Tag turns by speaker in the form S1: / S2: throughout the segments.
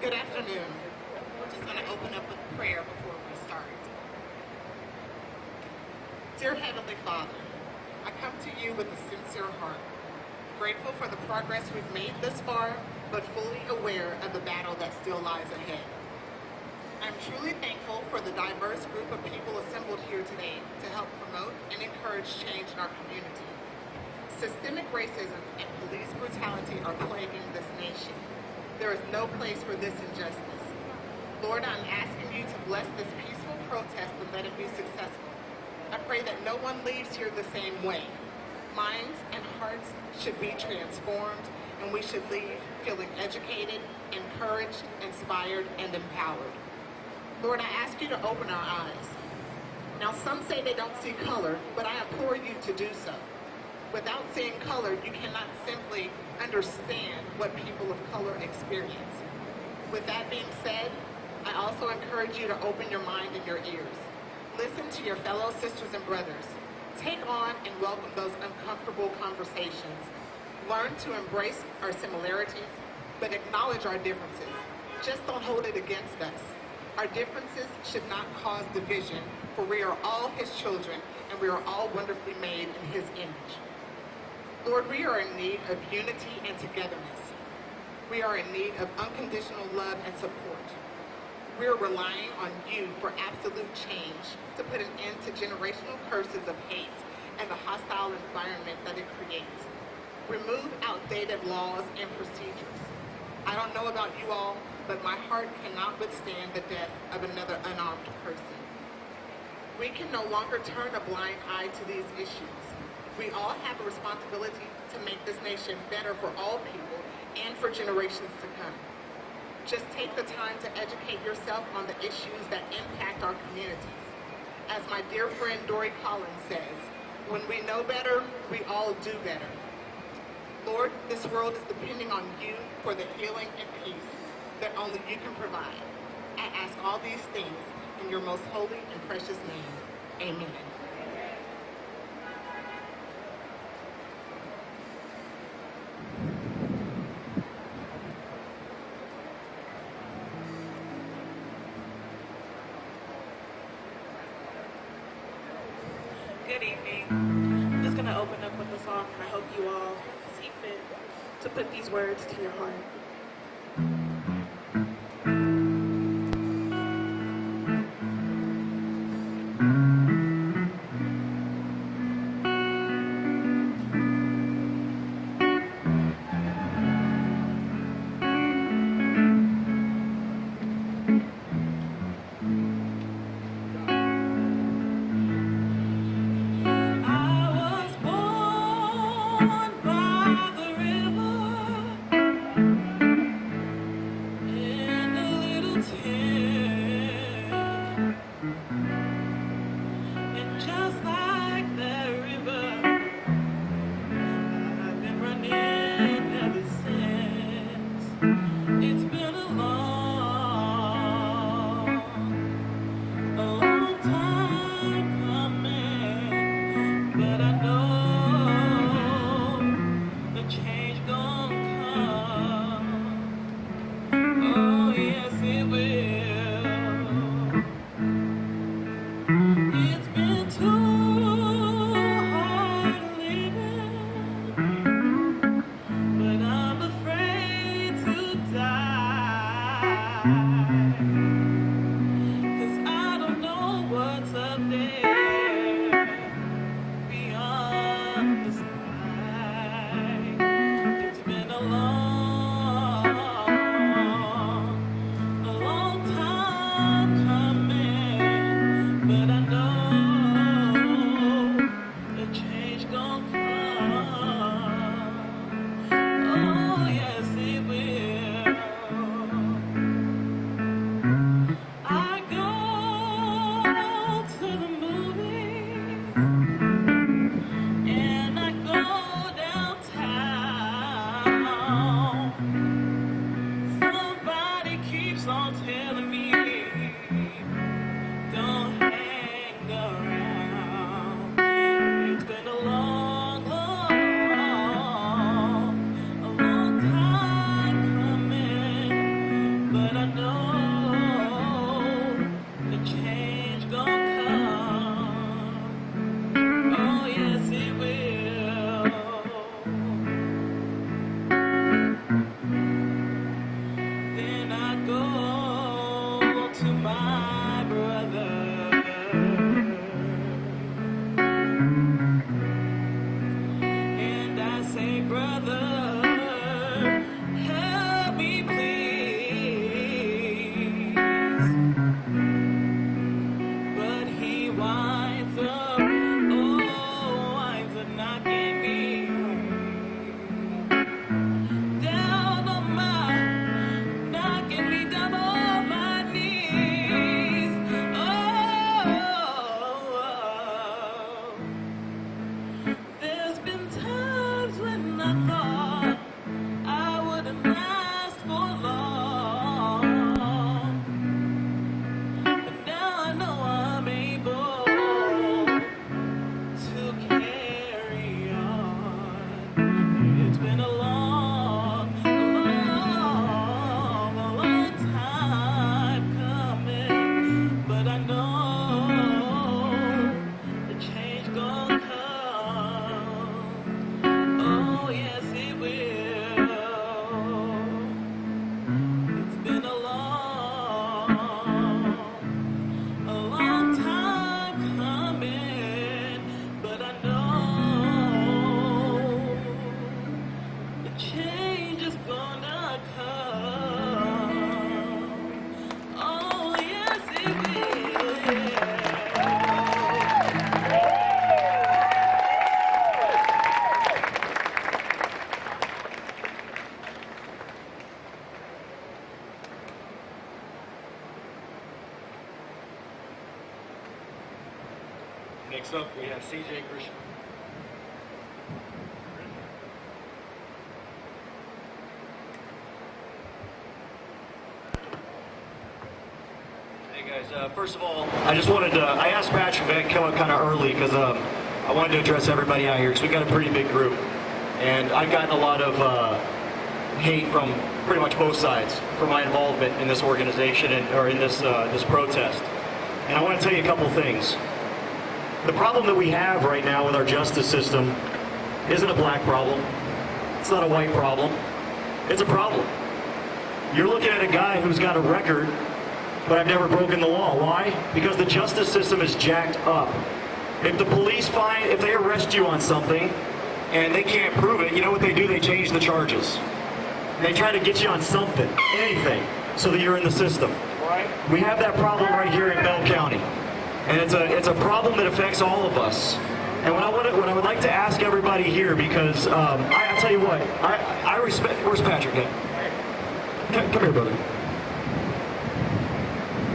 S1: Good afternoon. We're just going to open up with prayer before we start. Dear Heavenly Father, I come to you with a sincere heart, grateful for the progress we've made this far, but fully aware of the battle that still lies ahead. I'm truly thankful for the diverse group of people assembled here today to help promote and encourage change in our community. Systemic racism and police brutality are plaguing this nation. There is no place for this injustice. Lord, I'm asking you to bless this peaceful protest and let it be successful. I pray that no one leaves here the same way. Minds and hearts should be transformed, and we should leave feeling educated, encouraged, inspired, and empowered. Lord, I ask you to open our eyes. Now, some say they don't see color, but I implore you to do so. Without seeing color, you cannot simply understand what people of color experience. With that being said, I also encourage you to open your mind and your ears. Listen to your fellow sisters and brothers. Take on and welcome those uncomfortable conversations. Learn to embrace our similarities, but acknowledge our differences. Just don't hold it against us. Our differences should not cause division, for we are all his children, and we are all wonderfully made in his image. Lord, we are in need of unity and togetherness. We are in need of unconditional love and support. We are relying on you for absolute change to put an end to generational curses of hate and the hostile environment that it creates. Remove outdated laws and procedures. I don't know about you all, but my heart cannot withstand the death of another unarmed person. We can no longer turn a blind eye to these issues. We all have a responsibility to make this nation better for all people and for generations to come. Just take the time to educate yourself on the issues that impact our communities. As my dear friend Dory Collins says, when we know better, we all do better. Lord, this world is depending on you for the healing and peace that only you can provide. I ask all these things in your most holy and precious name. Amen.
S2: Good evening. I'm just going to open up with a song, and I hope you all see fit to put these words to your heart. By the river change is gonna come. Oh, yes, it will.
S3: Next up, we have CJ Grisham. Hey guys, first of all, I just wanted to, I asked Patrick to come up kind of early because I wanted to address everybody out here because we got a pretty big group. And I've gotten a lot of hate from pretty much both sides for my involvement in this organization or in this, this protest. And I want to tell you a couple things. The problem that we have right now with our justice system isn't a black problem. It's not a white problem. It's a problem. You're looking at a guy who's got a record, but I've never broken the law. Why? Because the justice system is jacked up. If the police if they arrest you on something and they can't prove it, you know what they do? They change the charges. They try to get you on something, anything, so that you're in the system. Right. We have that problem right here in Bell County. And it's a problem that affects all of us. And what I would like to ask everybody here, because I'll tell you what, I respect. Where's Patrick at? Come here, brother.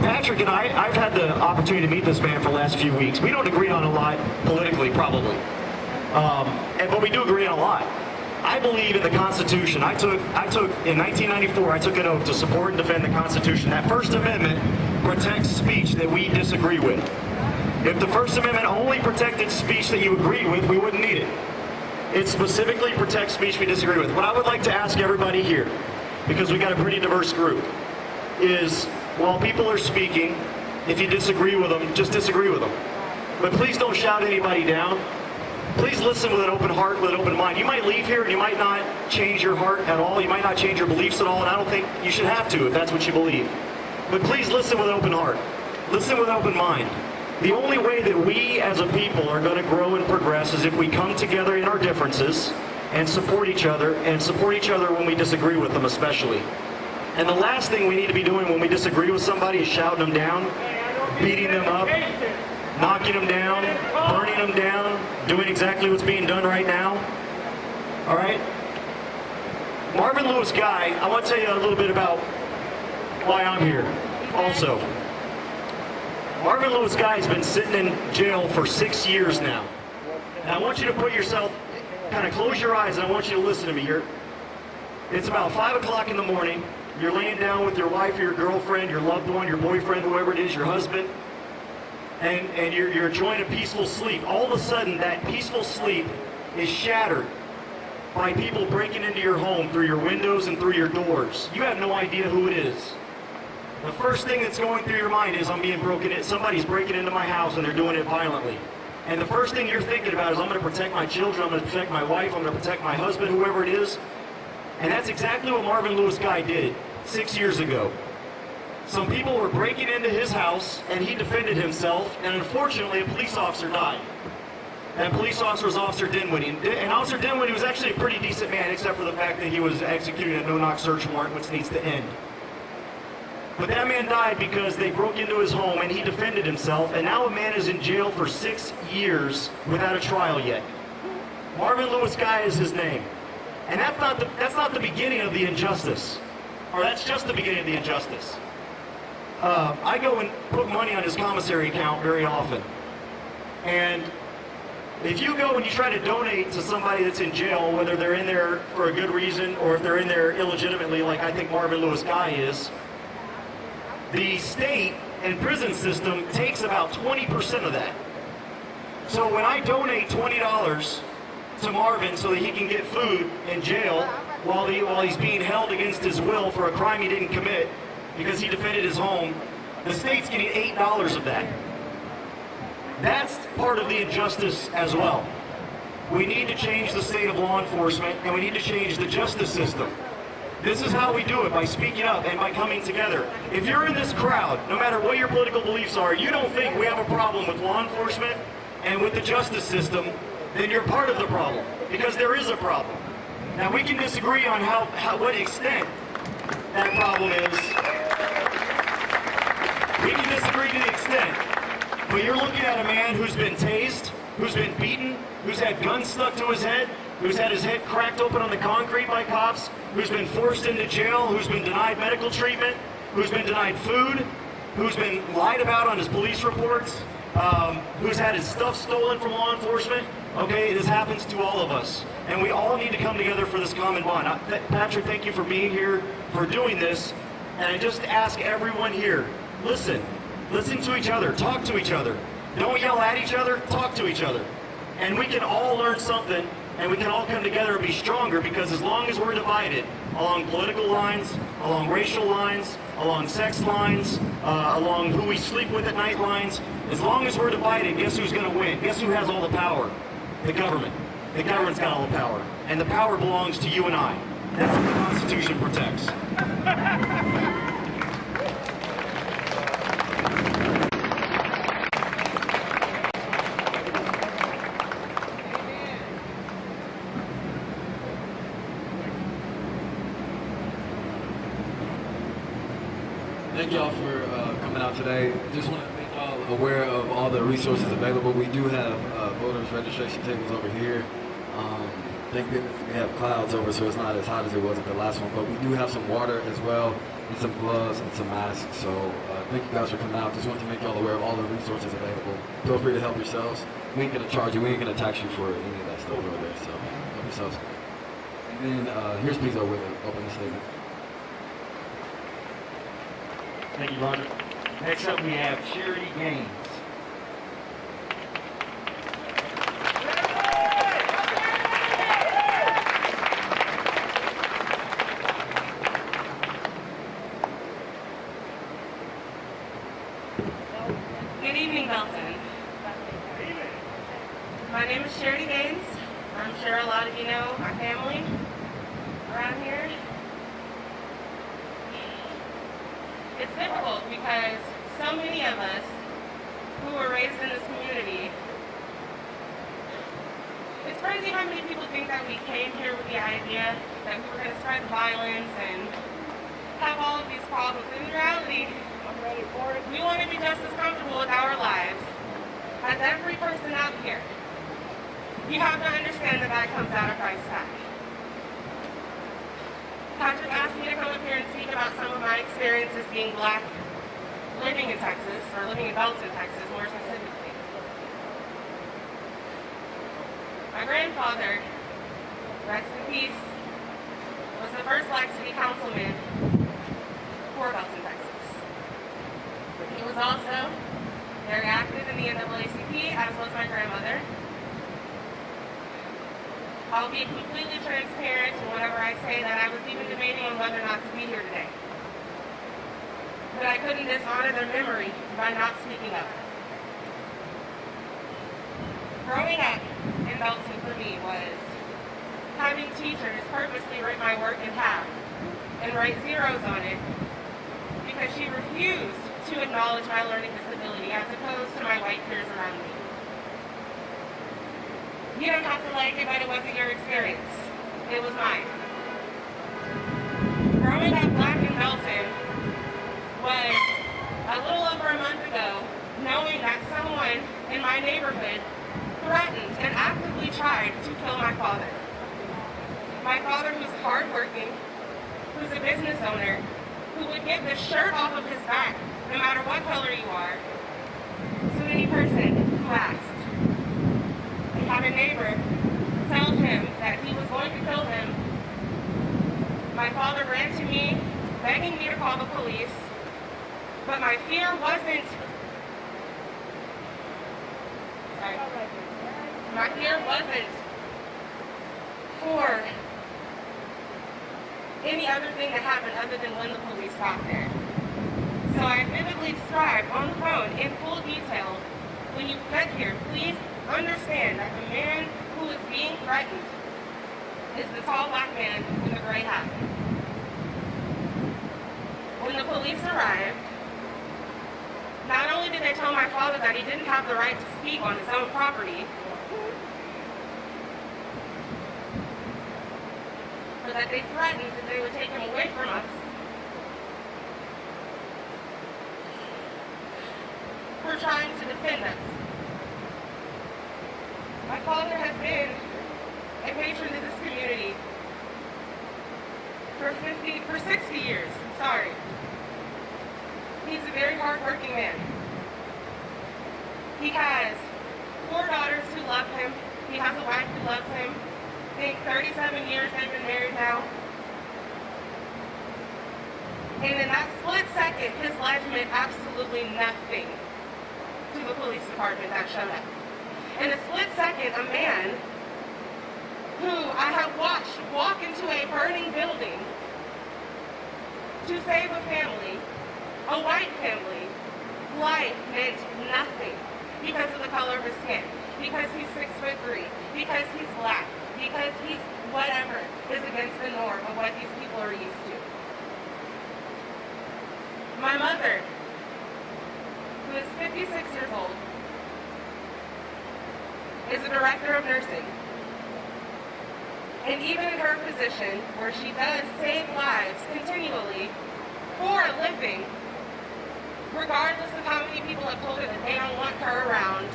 S3: Patrick and I've had the opportunity to meet this man for the last few weeks. We don't agree on a lot politically, probably, but we do agree on a lot. I believe in the Constitution. I took in 1994. I took an oath to support and defend the Constitution. That First Amendment protects speech that we disagree with. If the First Amendment only protected speech that you agreed with, we wouldn't need it. It specifically protects speech we disagree with. What I would like to ask everybody here, because we got a pretty diverse group, is while people are speaking, if you disagree with them, just disagree with them. But please don't shout anybody down. Please listen with an open heart, with an open mind. You might leave here and you might not change your heart at all. You might not change your beliefs at all, and I don't think you should have to if that's what you believe. But please listen with an open heart. Listen with an open mind. The only way that we as a people are going to grow and progress is if we come together in our differences and support each other when we disagree with them especially. And the last thing we need to be doing when we disagree with somebody is shouting them down, beating them up, knocking them down, burning them down, doing exactly what's being done right now. All right? Marvin Lewis Guy, I want to tell you a little bit about why I'm here also. Marvin Lewis Guy has been sitting in jail for 6 years now. And I want you to put yourself, kind of close your eyes, and I want you to listen to me. It's about 5 o'clock in the morning. You're laying down with your wife or your girlfriend, your loved one, your boyfriend, whoever it is, your husband, and you're enjoying a peaceful sleep. All of a sudden, that peaceful sleep is shattered by people breaking into your home through your windows and through your doors. You have no idea who it is. The first thing that's going through your mind is, I'm being broken in. Somebody's breaking into my house and they're doing it violently. And the first thing you're thinking about is, I'm going to protect my children, I'm going to protect my wife, I'm going to protect my husband, whoever it is. And that's exactly what Marvin Lewis Guy did 6 years ago. Some people were breaking into his house and he defended himself, and unfortunately a police officer died. That police officer was Officer Dinwiddie. And Officer Dinwiddie was actually a pretty decent man, except for the fact that he was executing a no-knock search warrant, which needs to end. But that man died because they broke into his home and he defended himself, and now a man is in jail for 6 years without a trial yet. Marvin Lewis Guy is his name. And that's not the beginning of the injustice. Or that's just the beginning of the injustice. I go and put money on his commissary account very often. And if you go and you try to donate to somebody that's in jail, whether they're in there for a good reason or if they're in there illegitimately, like I think Marvin Lewis Guy is, the state and prison system takes about 20% of that. So when I donate $20 to Marvin so that he can get food in jail while he's being held against his will for a crime he didn't commit because he defended his home, the state's getting $8 of that. That's part of the injustice as well. We need to change the state of law enforcement, and we need to change the justice system. This is how we do it, by speaking up and by coming together. If you're in this crowd, no matter what your political beliefs are, you don't think we have a problem with law enforcement and with the justice system, then you're part of the problem, because there is a problem. Now we can disagree on what extent that problem is. We can disagree to the extent. But you're looking at a man who's been tased, who's been beaten, who's had guns stuck to his head, who's had his head cracked open on the concrete by cops, who's been forced into jail, who's been denied medical treatment, who's been denied food, who's been lied about on his police reports, who's had his stuff stolen from law enforcement. Okay, this happens to all of us. And we all need to come together for this common bond. Patrick, thank you for being here, for doing this. And I just ask everyone here, listen to each other, talk to each other. Don't yell at each other, talk to each other. And we can all learn something, and we can all come together and be stronger, because as long as we're divided along political lines, along racial lines, along sex lines, along who we sleep with at night lines, as long as we're divided, guess who's going to win? Guess who has all the power? The government. The government's got all the power. And the power belongs to you and I. That's what the Constitution protects.
S4: Thank y'all for coming out today. Just want to make y'all aware of all the resources available. We do have voters registration tables over here. Thank goodness we have clouds over, so it's not as hot as it was at the last one. But we do have some water as well, and some gloves and some masks. So thank you guys for coming out. Just want to make y'all aware of all the resources available. Feel free to help yourselves. We ain't gonna charge you. We ain't gonna tax you for any of that stuff over there. So help yourselves. And then here's Pizzo with an opening statement.
S3: Thank you, Roger. Next up, we have Charity Gaines.
S5: Good evening, Belton. My name is Charity Gaines. I'm sure a lot of you know my family around here. It's difficult because so many of us who were raised in this community, it's crazy how many people think that we came here with the idea that we were going to spread violence and have all of these problems. In reality, we want to be just as comfortable with our lives as every person out here. You have to understand that that comes out of price tag. Patrick asked me to come up here and speak about some of my experiences being Black, living in Texas, or living in Belton, Texas, more specifically. My grandfather, rest in peace, was the first Black city councilman for Belton, Texas. He was also very active in the NAACP, as was my grandmother. I'll be completely transparent whenever I say that I was even debating on whether or not to be here today. But I couldn't dishonor their memory by not speaking up. Growing up in Belton for me was having teachers purposely rip my work in half and write zeros on it because she refused to acknowledge my learning disability as opposed to my white peers around me. You don't have to like it, but it wasn't your experience. It was mine. Growing up Black in Belton was a little over a month ago, knowing that someone in my neighborhood threatened and actively tried to kill my father. My father, who's hardworking, who's a business owner, who would get the shirt off of his back, no matter what color you are, to any person who asked. Had a neighbor tell him that he was going to kill him. My father ran to me, begging me to call the police, but my fear wasn't, for any other thing that happened other than when the police got there. So I vividly described on the phone in full detail, when you get here, please understand that the man who is being threatened is the tall Black man in the gray hat. When the police arrived, not only did they tell my father that he didn't have the right to speak on his own property, but that they threatened that they would take him away from us for trying to defend us. My father has been a patron to this community for 60 years. Sorry. He's a very hardworking man. He has 4 daughters who love him. He has a wife who loves him. I think 37 years they've been married now. And in that split second, his life meant absolutely nothing to the police department that showed up. In a split second, a man who I have watched walk into a burning building to save a family, a white family, life meant nothing because of the color of his skin, because he's 6'3", because he's black, because he's whatever is against the norm of what these people are used to. My mother, who is 56 years old, is a director of nursing. And even in her position, where she does save lives continually for a living, regardless of how many people have told her that they don't want her around,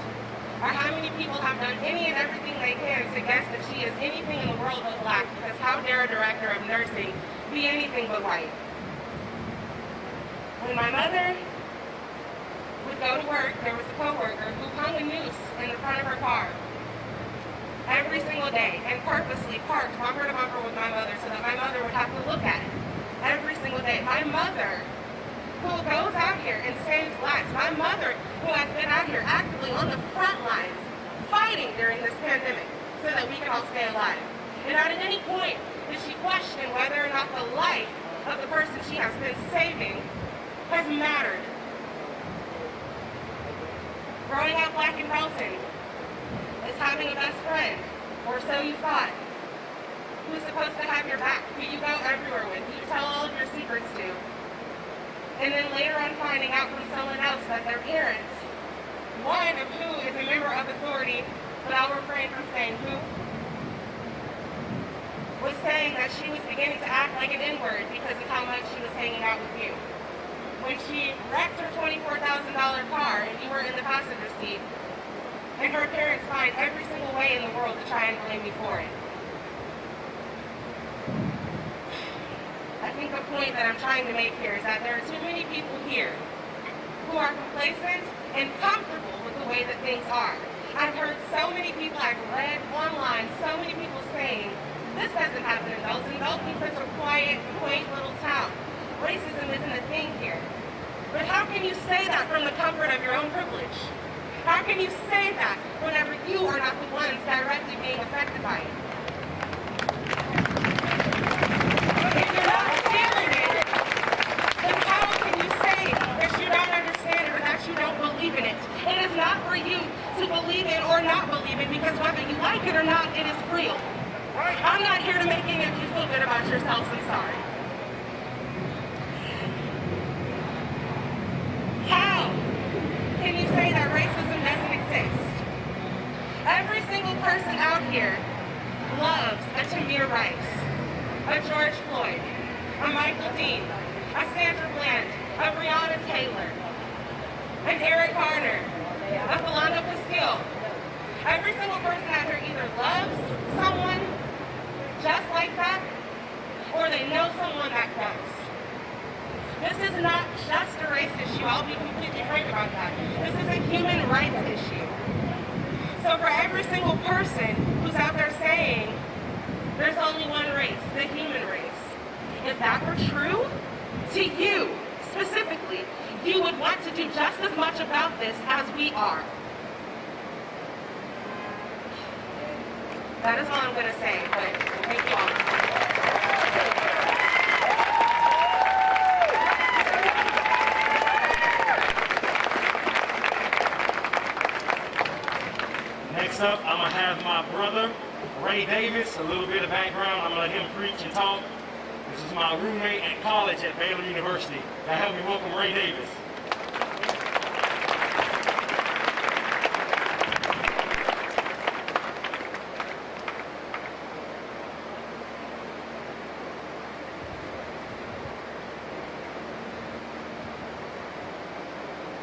S5: or how many people have done any and everything they can to guess that she is anything in the world but black, because how dare a director of nursing be anything but white? When my mother would go to work, there was a coworker who hung a noose in the front of her car every single day and purposely parked bumper to bumper with my mother so that my mother would have to look at it every single day. My mother, who goes out here and saves lives, my mother, who has been out here actively on the front lines fighting during this pandemic so that we can all stay alive. And not at any point did she question whether or not the life of the person she has been saving has mattered. Growing up black in Belton is having a best friend, or so you thought, who's supposed to have your back, who you go everywhere with, who you tell all of your secrets to. And then later on finding out from someone else that their parents, one of who is a member of authority, but I'll refrain from saying who, was saying that she was beginning to act like an N-word because of how much she was hanging out with you. When she wrecked her $24,000 car and you were in the passenger seat, and her parents find every single way in the world to try and blame me for it. I think the point that I'm trying to make here is that there are too many people here who are complacent and comfortable with the way that things are. I've heard so many people, I've read online, so many people saying, this doesn't happen in Belton. Belton is such a quiet, quaint little town. Racism isn't a thing here. But how can you say that from the comfort of your own privilege? How can you say that whenever you are not the ones directly being affected by it? If you're not feeling it, then how can you say that you don't understand it or that you don't believe in it? It is not for you to believe it or not believe it, because whether you like it or not, it is real. I'm not here to make any of you feel good about yourselves. I'm sorry. How can you say that racism doesn't exist? Every single person out here loves a Tamir Rice, a George Floyd, a Michael Dean, a Sandra Bland, a Breonna Taylor, an Eric Garner, a Philando Castile. Every single person out here either loves someone just like that, or they know someone that does. This is not just a race issue. I'll be completely frank about that. This is a human rights issue. So for every single person who's out there saying there's only one race, the human race, if that were true to you specifically, you would want to do just as much about this as we are. That is all I'm going to say, but thank you all.
S6: Next up, I'm going to have my brother, Ray Davis, a little bit of background. I'm going to let him preach and talk. This is my roommate at college at Baylor University. Now help me welcome Ray Davis.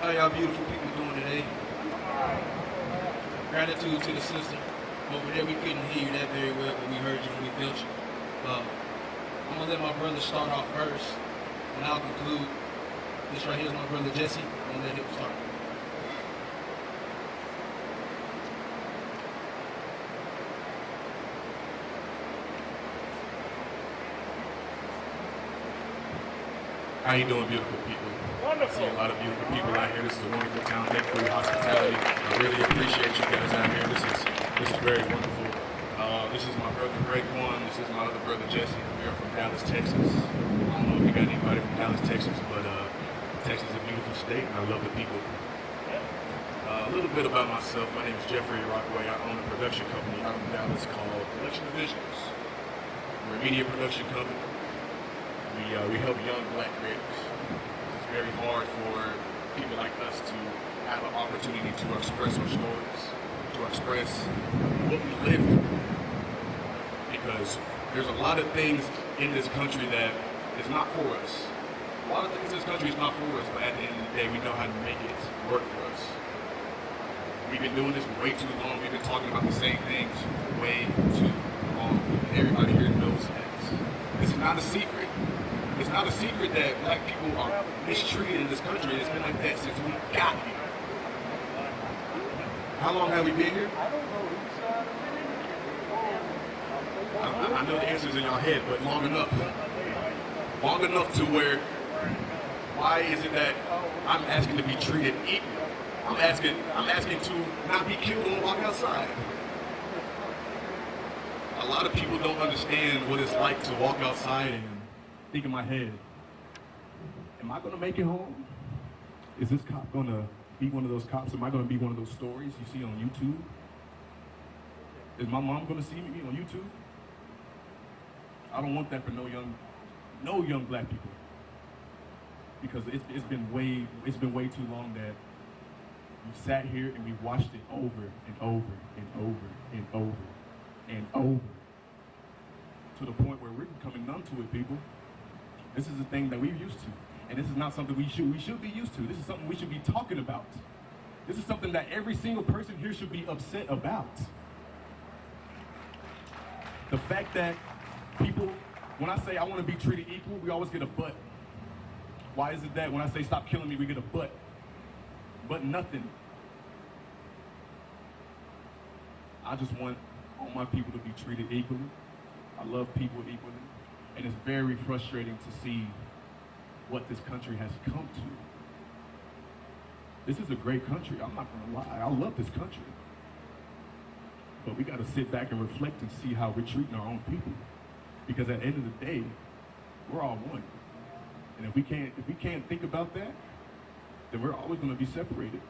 S4: How y'all beautiful people doing today? Gratitude to the sister. Over there we couldn't hear you that very well, but we heard you and we felt you. I'm gonna let my brother start off first, and I'll conclude. This right here is my brother Jesse. I'm gonna let him start.
S7: How you doing, beautiful people? Wonderful. I see a lot of beautiful people out here. This is a wonderful town. Thank you for your hospitality. I really appreciate you guys out here. This is very wonderful. This is my brother Greg One. This is my other brother Jesse. We are from Dallas, Texas. I don't know if you got anybody from Dallas, Texas, but Texas is a beautiful state, and I love the people. A little bit about myself. My name is Jeffrey Rockway. I own a production company out in Dallas called Production Visuals. We're a media production company. We help young black creators. It's very hard for people like us to have an opportunity to express our stories, to express what we live through. Because there's a lot of things in this country that is not for us. A lot of things in this country is not for us, but at the end of the day, we know how to make it work for us. We've been doing this way too long. We've been talking about the same things way too long. And everybody here knows that. This is not a secret. It's not a secret that black people are mistreated in this country. It's been like that since we got here. How long have we been here? I know the answer's in your head, but long enough. Long enough to where, why is it that I'm asking to be treated equal? I'm asking to not be killed or walk outside. A lot of people don't understand what it's like to walk outside and think in my head, am I gonna make it home? Is this cop gonna be one of those cops? Am I gonna be one of those stories you see on YouTube? Is my mom gonna see me on YouTube? I don't want that for no young black people. Because it's been way too long that we've sat here and we've watched it over and over and over and over and over to the point where we're becoming numb to it, people. This is a thing that we're used to, and this is not something we should be used to. This is something we should be talking about. This is something that every single person here should be upset about. The fact that people, when I say I want to be treated equal, we always get a but. Why is it that when I say stop killing me, we get a but? But nothing. I just want all my people to be treated equally. I love people equally. And it's very frustrating to see what this country has come to. This is a great country. I'm not gonna lie. I love this country. But we gotta sit back and reflect and see how we're treating our own people. Because at the end of the day, we're all one. And if we can't think about that, then we're always gonna be separated.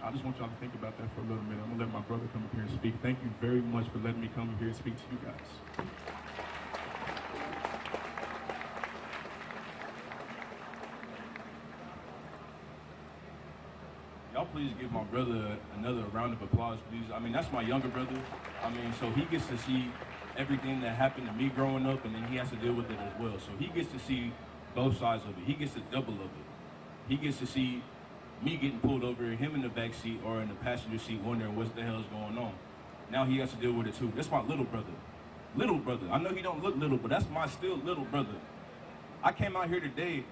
S7: I just want y'all to think about that for a little minute. I'm gonna let my brother come up here and speak. Thank you very much for letting me come up here and speak to you guys.
S8: Y'all please give my brother another round of applause, please. I mean, that's my younger brother. I mean, so he gets to see everything that happened to me growing up, and then he has to deal with it as well. So he gets to see both sides of it. He gets to double of it. He gets to see me getting pulled over, him in the back seat or in the passenger seat wondering what the hell is going on. Now he has to deal with it too. That's my little brother. Little brother. I know he don't look little, but that's my still little brother. I came out here today,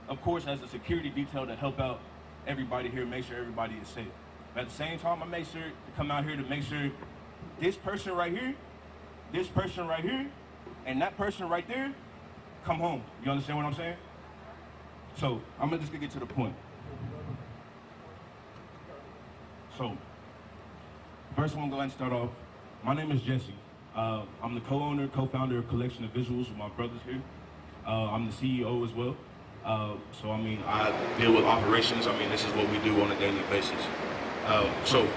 S8: of course, as a security detail to help out everybody here, make sure everybody is safe. But at the same time, I make sure to come out here to make sure this person right here, and that person right there come home. You understand what I'm saying? So I'm just gonna get to the point. So first, I'm gonna go ahead and start off. My name is Jesse. I'm the co-founder of Collection of Visuals with my brothers here. I'm the CEO as well. So I mean, I deal with operations. I mean, this is what we do on a daily basis. So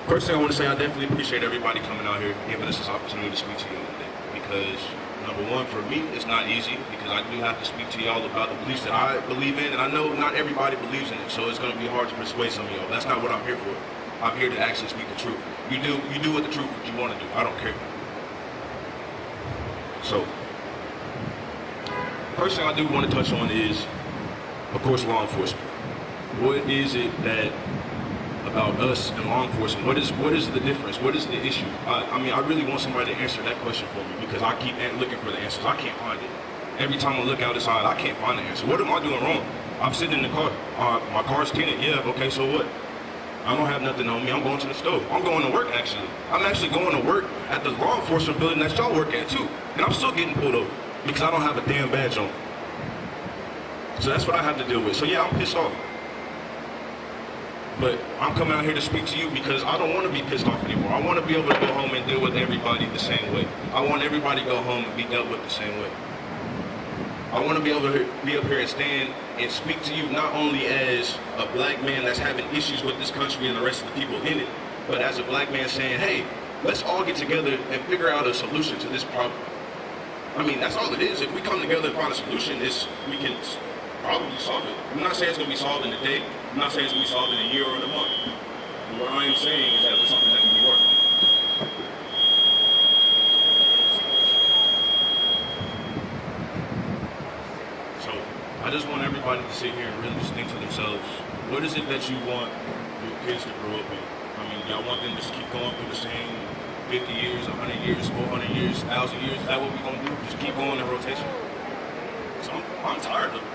S8: first thing I want to say, I definitely appreciate everybody coming out here, giving us this opportunity to speak to you today. Because number one, for me, it's not easy because I do have to speak to y'all about the beliefs that I believe in, and I know not everybody believes in it, so it's going to be hard to persuade some of y'all. That's not what I'm here for. I'm here to actually speak the truth. You do what the truth what you want to do. I don't care. So first thing I do want to touch on is
S7: of course, law enforcement. What is it that about us and law enforcement? What is the difference? What is the issue? I mean, I really want somebody to answer that question for me because I keep looking for the answers. I can't find it. Every time I look outside, I can't find the answer. What am I doing wrong? I'm sitting in the car. My car's tinted. Yeah, okay, so what? I don't have nothing on me. I'm going to the store. I'm going to work, actually. I'm actually going to work at the law enforcement building that y'all work at, too. And I'm still getting pulled over because I don't have a damn badge on. So that's what I have to deal with. So yeah, I'm pissed off. But I'm coming out here to speak to you because I don't want to be pissed off anymore. I want to be able to go home and deal with everybody the same way. I want everybody to go home and be dealt with the same way. I want to be able to be up here and stand and speak to you not only as a black man that's having issues with this country and the rest of the people in it, but as a black man saying, hey, let's all get together and figure out a solution to this problem. I mean, that's all it is. If we come together and find a solution, we can probably solve it. I'm not saying it's going to be solved in a day. I'm not saying it's going to be solved in a year or in a month. But what I am saying is that it's something that can be worked on. So I just want everybody to sit here and really just think to themselves, what is it that you want your kids to grow up in? I mean, y'all want them to just keep going through the same 50 years, 100 years, 400 years, 1,000 years? Is that what we're going to do? Just keep going in rotation? So I'm tired of it.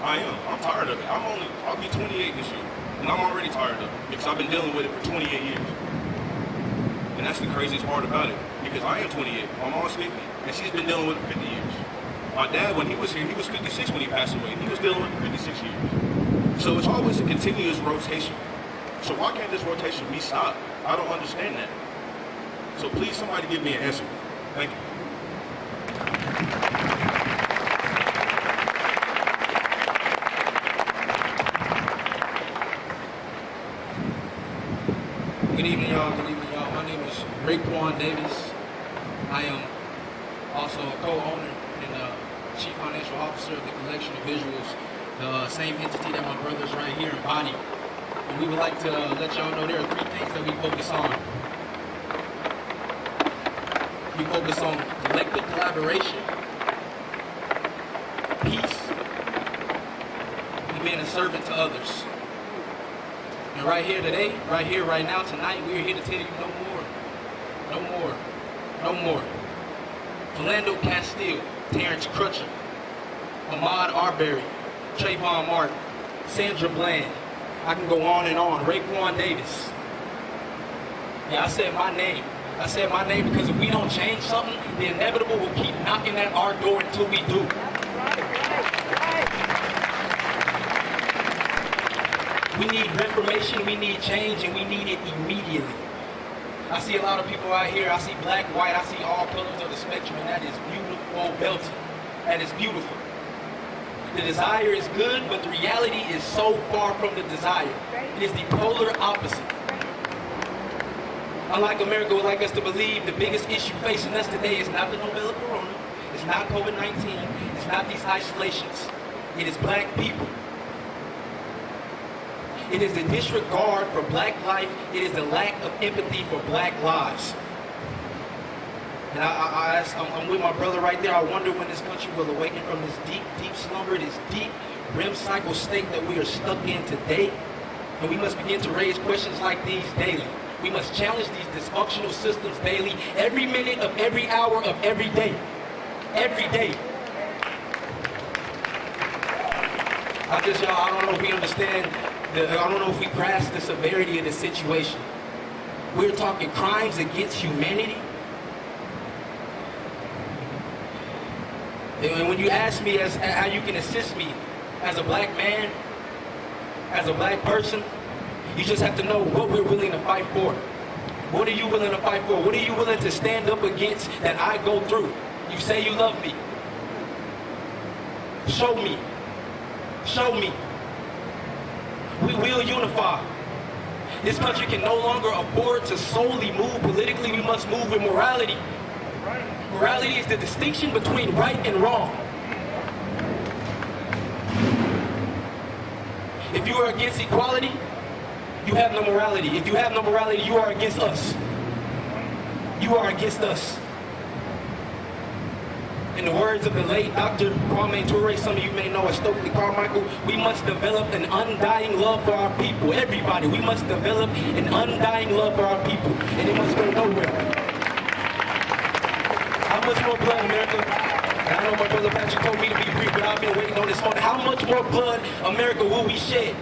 S7: I am. I'm tired of it. I'll be 28 this year. And I'm already tired of it because I've been dealing with it for 28 years. And that's the craziest part about it because I am 28. My mom's 50 and she's been dealing with it for 50 years. My dad, when he was here, he was 56 when he passed away. He was dealing with it for 56 years. So it's always a continuous rotation. So why can't this rotation be stopped? I don't understand that. So please, somebody give me an answer. Thank you.
S9: Good evening, y'all. Good evening, y'all. My name is Raekwon Davis. I am also a co-owner and chief financial officer of the collection of visuals, the same entity that my brothers right here embody. And we would like to let y'all know there are 3 things that we focus on. We focus on collective collaboration, peace, and being a servant to others. And right here today, right here, right now, tonight, we're here to tell you no more. No more. No more. Philando Castile, Terrence Crutcher, Ahmaud Arbery, Trayvon Martin, Sandra Bland. I can go on and on. Raekwon Davis. Yeah, I said my name. I said my name because if we don't change something, the inevitable will keep knocking at our door until we do. We need reformation, we need change, and we need it immediately. I see a lot of people out here, I see black, white, I see all colors of the spectrum, and that is beautiful, Belton. That is beautiful. The desire is good, but the reality is so far from the desire. It is the polar opposite. Unlike America would like us to believe, the biggest issue facing us today is not the Nobel Corona, it's not COVID-19, it's not these isolations. It is black people. It is the disregard for black life. It is the lack of empathy for black lives. And I'm with my brother right there. I wonder when this country will awaken from this deep, deep slumber, this deep REM cycle state that we are stuck in today. And we must begin to raise questions like these daily. We must challenge these dysfunctional systems daily, every minute of every hour of every day. Every day. I don't know if we understand, I don't know if we grasp the severity of the situation. We're talking crimes against humanity. And when you ask me as how you can assist me as a black man, as a black person, you just have to know what we're willing to fight for. What are you willing to fight for? What are you willing to stand up against that I go through? You say you love me. Show me. Show me. We will unify. This country can no longer afford to solely move politically. We must move with morality. Morality is the distinction between right and wrong. If you are against equality, you have no morality. If you have no morality, you are against us. You are against us. In the words of the late Dr. Kwame Ture, some of you may know as Stokely Carmichael, we must develop an undying love for our people. Everybody, we must develop an undying love for our people, and it must go nowhere. How much more blood, America? And I know my brother Patrick told me to be brief, but I've been waiting on this moment. How much more blood, America, will we shed?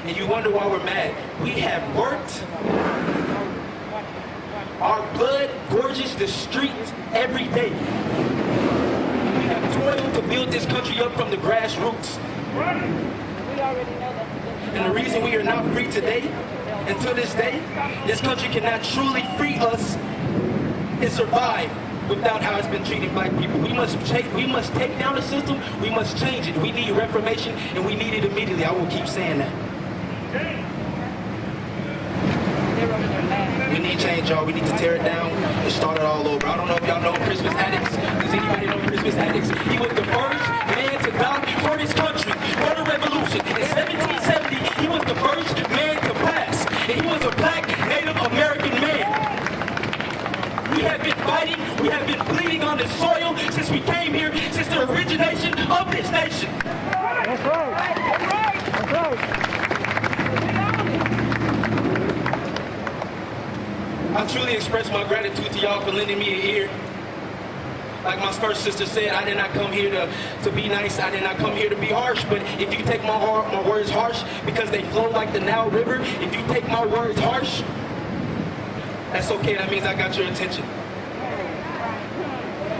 S9: And you wonder why we're mad. We have worked. Our blood gorges the streets every day. We have toiled to build this country up from the grassroots. And the reason we are not free today, and to this day, this country cannot truly free us and survive without how it's been treating black people. We must take down the system, we must change it. We need reformation, and we need it immediately. I will keep saying that. We need change, y'all. We need to tear it down and start it all over. I don't know if y'all know Christmas Addicts. Does anybody know Christmas Addicts? He was the first man to die for his country, for the revolution. In 1770, he was the first man to pass. And he was a black Native American man. We have been fighting, we have been bleeding on this soil since we came here, since the origination of this nation. That's right. That's right. That's right. I truly express my gratitude to y'all for lending me an ear. Like my first sister said, I did not come here to be nice. I did not come here to be harsh. But if you take my words harsh because they flow like the Nile River, if you take my words harsh, that's okay. That means I got your attention.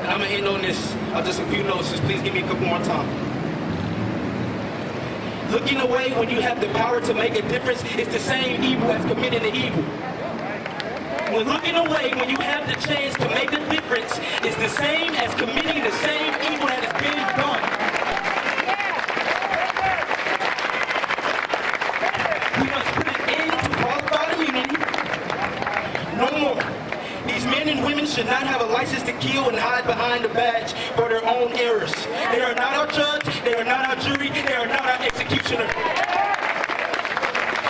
S9: And I'm going to end on this. Just a few notes. Just please give me a couple more time. Looking away when you have the power to make a difference is the same evil as committing the evil. When looking away when you have the chance to make a difference is the same as committing the same evil that has been done. We must put an end to qualified immunity. No more. These men and women should not have a license to kill and hide behind a badge for their own errors. They are not our judge, they are not our jury, they are not our executioner.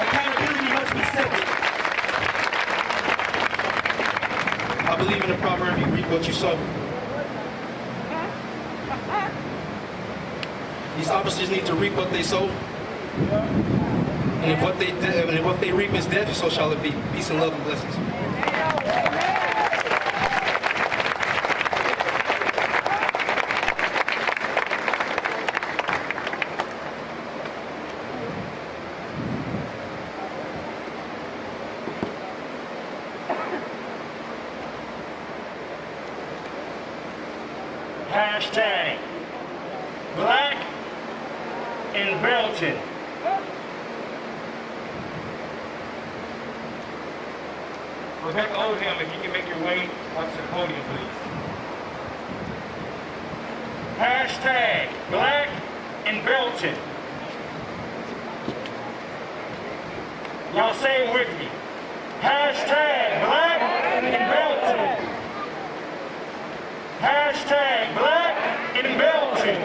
S9: Accountability must be separate. I believe in the proverb, you reap what you sow. These officers need to reap what they sow. And if what they reap is death, so shall it be. Peace and love and blessings.
S6: Hashtag Black in Belton. Rebecca Oldham, if you can make your way up to the podium, please. Hashtag Black in Belton. Y'all say it with me. Hashtag Black in Belton. Hashtag Black in Belton.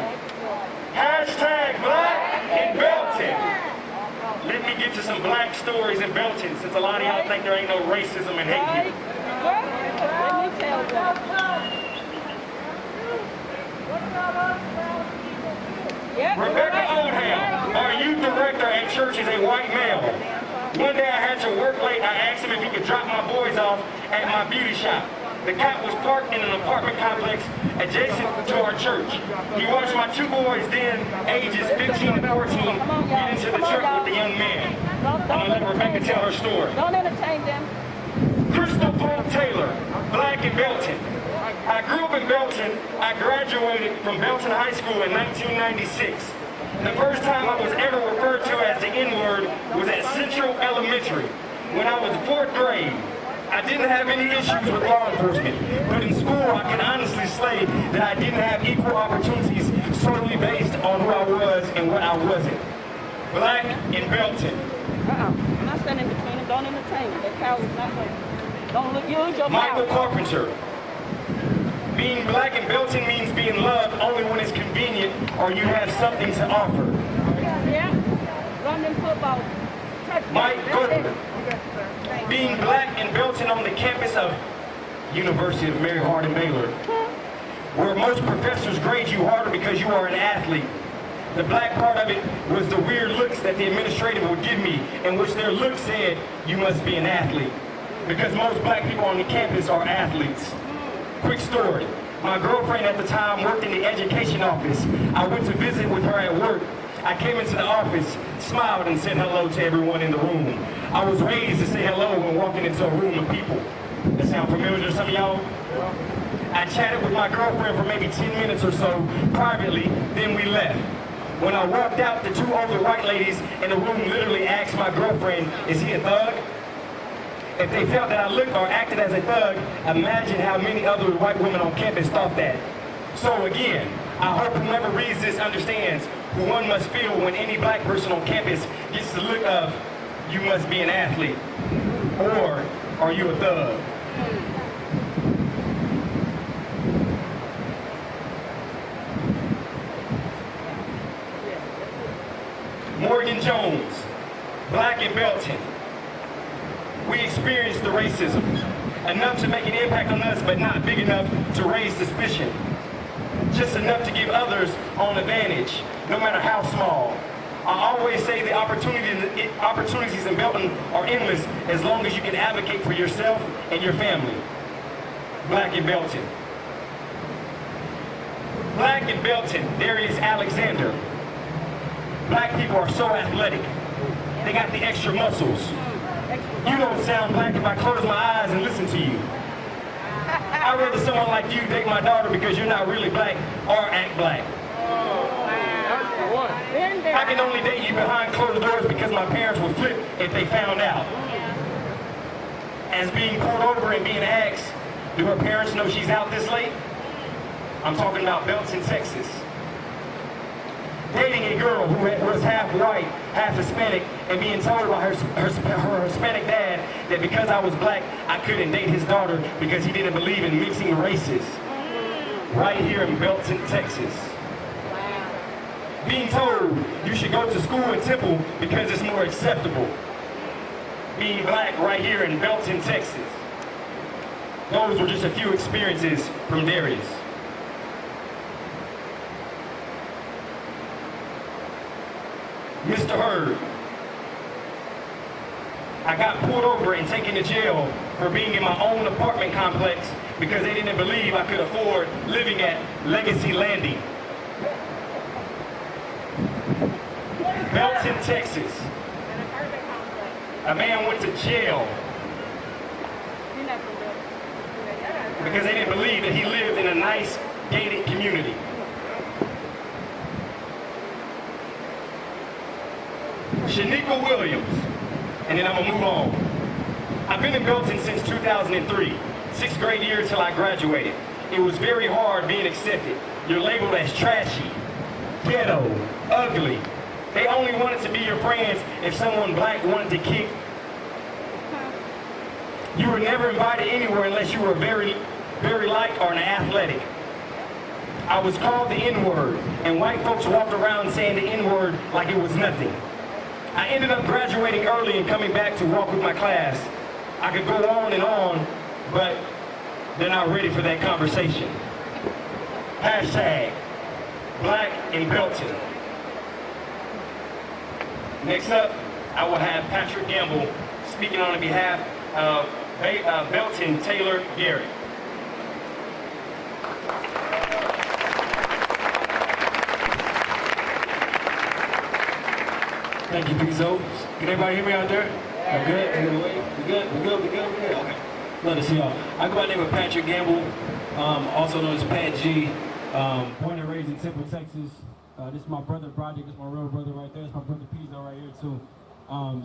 S6: Hashtag Black in Belton. Let me get to some black stories in Belton, since a lot of y'all think there ain't no racism and hate here. Rebecca Oldham, our youth director at church, is a white male. One day I had to work late. I asked him if he could drop my boys off at my beauty shop. The cat was parked in an apartment complex adjacent to our church. He watched my two boys, then ages 15 and 14, get into the truck with the young man. I'm going to let Rebecca tell her story.
S10: Don't entertain them.
S6: Crystal Pope Taylor, black in Belton. I grew up in Belton. I graduated from Belton High School in 1996. The first time I was ever referred to as the N-word was at Central Elementary when I was 4th grade. I didn't have any issues with law enforcement, but in school I can honestly say that I didn't have equal opportunities solely based on who I was and what I wasn't. Black in Belton.
S10: I'm not standing between them. Don't entertain them. That cow is not going. Don't use your
S6: Michael
S10: power.
S6: Carpenter. Being black in Belton means being loved only when it's convenient or you have something to offer.
S10: Yeah. Run them football.
S6: Mike Goodman. Being black in Belton on the campus of University of Mary Hardin Baylor, where most professors grade you harder because you are an athlete. The black part of it was the weird looks that the administrator would give me, in which their look said, you must be an athlete. Because most black people on the campus are athletes. Quick story. My girlfriend at the time worked in the education office. I went to visit with her at work. I came into the office, smiled, and said hello to everyone in the room. I was raised to say hello when walking into a room of people. That sound familiar to some of y'all? I chatted with my girlfriend for maybe 10 minutes or so privately, then we left. When I walked out, the two older white ladies in the room literally asked my girlfriend, is he a thug? If they felt that I looked or acted as a thug, imagine how many other white women on campus thought that. So again, I hope whoever reads this understands who one must feel when any black person on campus gets the look of, you must be an athlete, or are you a thug? Morgan Jones, black in Belton. We experienced the racism, enough to make an impact on us, but not big enough to raise suspicion. Just enough to give others an advantage, no matter how small. I always say the opportunities in Belton are endless as long as you can advocate for yourself and your family. Black in Belton. Black in Belton, Darius Alexander. Black people are so athletic. They got the extra muscles. You don't sound black if I close my eyes and listen to you. I'd rather someone like you date my daughter because you're not really black or act black. I can only date you behind closed doors because my parents would flip if they found out. As being pulled over and being asked, do her parents know she's out this late? I'm talking about Belton, Texas. Dating a girl who was half white, half Hispanic, and being told by her Hispanic dad that because I was black, I couldn't date his daughter because he didn't believe in mixing races. Right here in Belton, Texas. Being told you should go to school in Temple because it's more acceptable. Being black right here in Belton, Texas. Those were just a few experiences from Darius. Mr. Hurd. I got pulled over and taken to jail for being in my own apartment complex because they didn't believe I could afford living at Legacy Landing. Belton, Texas. A man went to jail because they didn't believe that he lived in a nice, gated community. Shaniqua Williams, and then I'm gonna move on. I've been in Belton since 2003, 6th grade year till I graduated. It was very hard being accepted. You're labeled as trashy, ghetto, ugly. They only wanted to be your friends if someone black wanted to kick. You were never invited anywhere unless you were very liked or an athletic. I was called the N-word, and white folks walked around saying the N-word like it was nothing. I ended up graduating early and coming back to walk with my class. I could go on and on, but they're not ready for that conversation. Hashtag Black in Belton. Next up, I will have Patrick Gamble speaking on behalf of Belton Taylor Gary.
S11: Thank you, Pizzo. Can everybody hear me out there? I'm good? We good? Okay. Love to see y'all. I go by the name of Patrick Gamble, also known as Pat G. Born and raised in Temple, Texas. This is my brother Broderick. This is my real brother right there. This is my brother Pizzo right here too.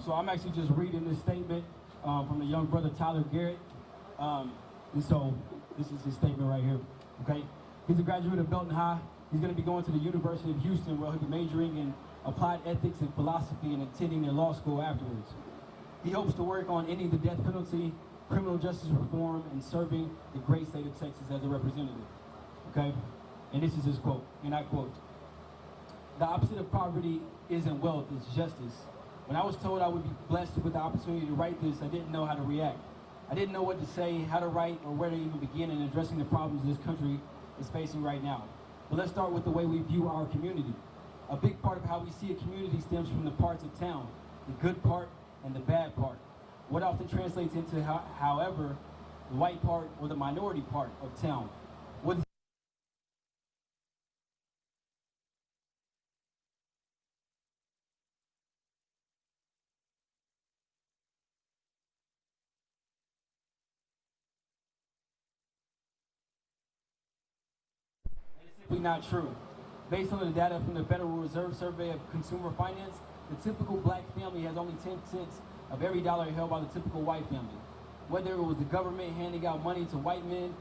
S11: So I'm actually just reading this statement from the young brother Tyler Garrett. And so this is his statement right here. Okay. He's a graduate of Belton High. He's going to be going to the University of Houston where he'll be majoring in applied ethics and philosophy and attending their law school afterwards. He hopes to work on ending the death penalty, criminal justice reform, and serving the great state of Texas as a representative. Okay? And this is his quote, and I quote, "The opposite of poverty isn't wealth, it's justice. When I was told I would be blessed with the opportunity to write this, I didn't know how to react. I didn't know what to say, how to write, or where to even begin in addressing the problems this country is facing right now. But let's start with the way we view our community. A big part of how we see a community stems from the parts of town, the good part and the bad part. What often translates into, however, the white part or the minority part of town. What is simply not true. Based on the data from the Federal Reserve Survey of Consumer Finance, the typical black family has only 10 cents of every dollar held by the typical white family. Whether it was the government handing out money to white men,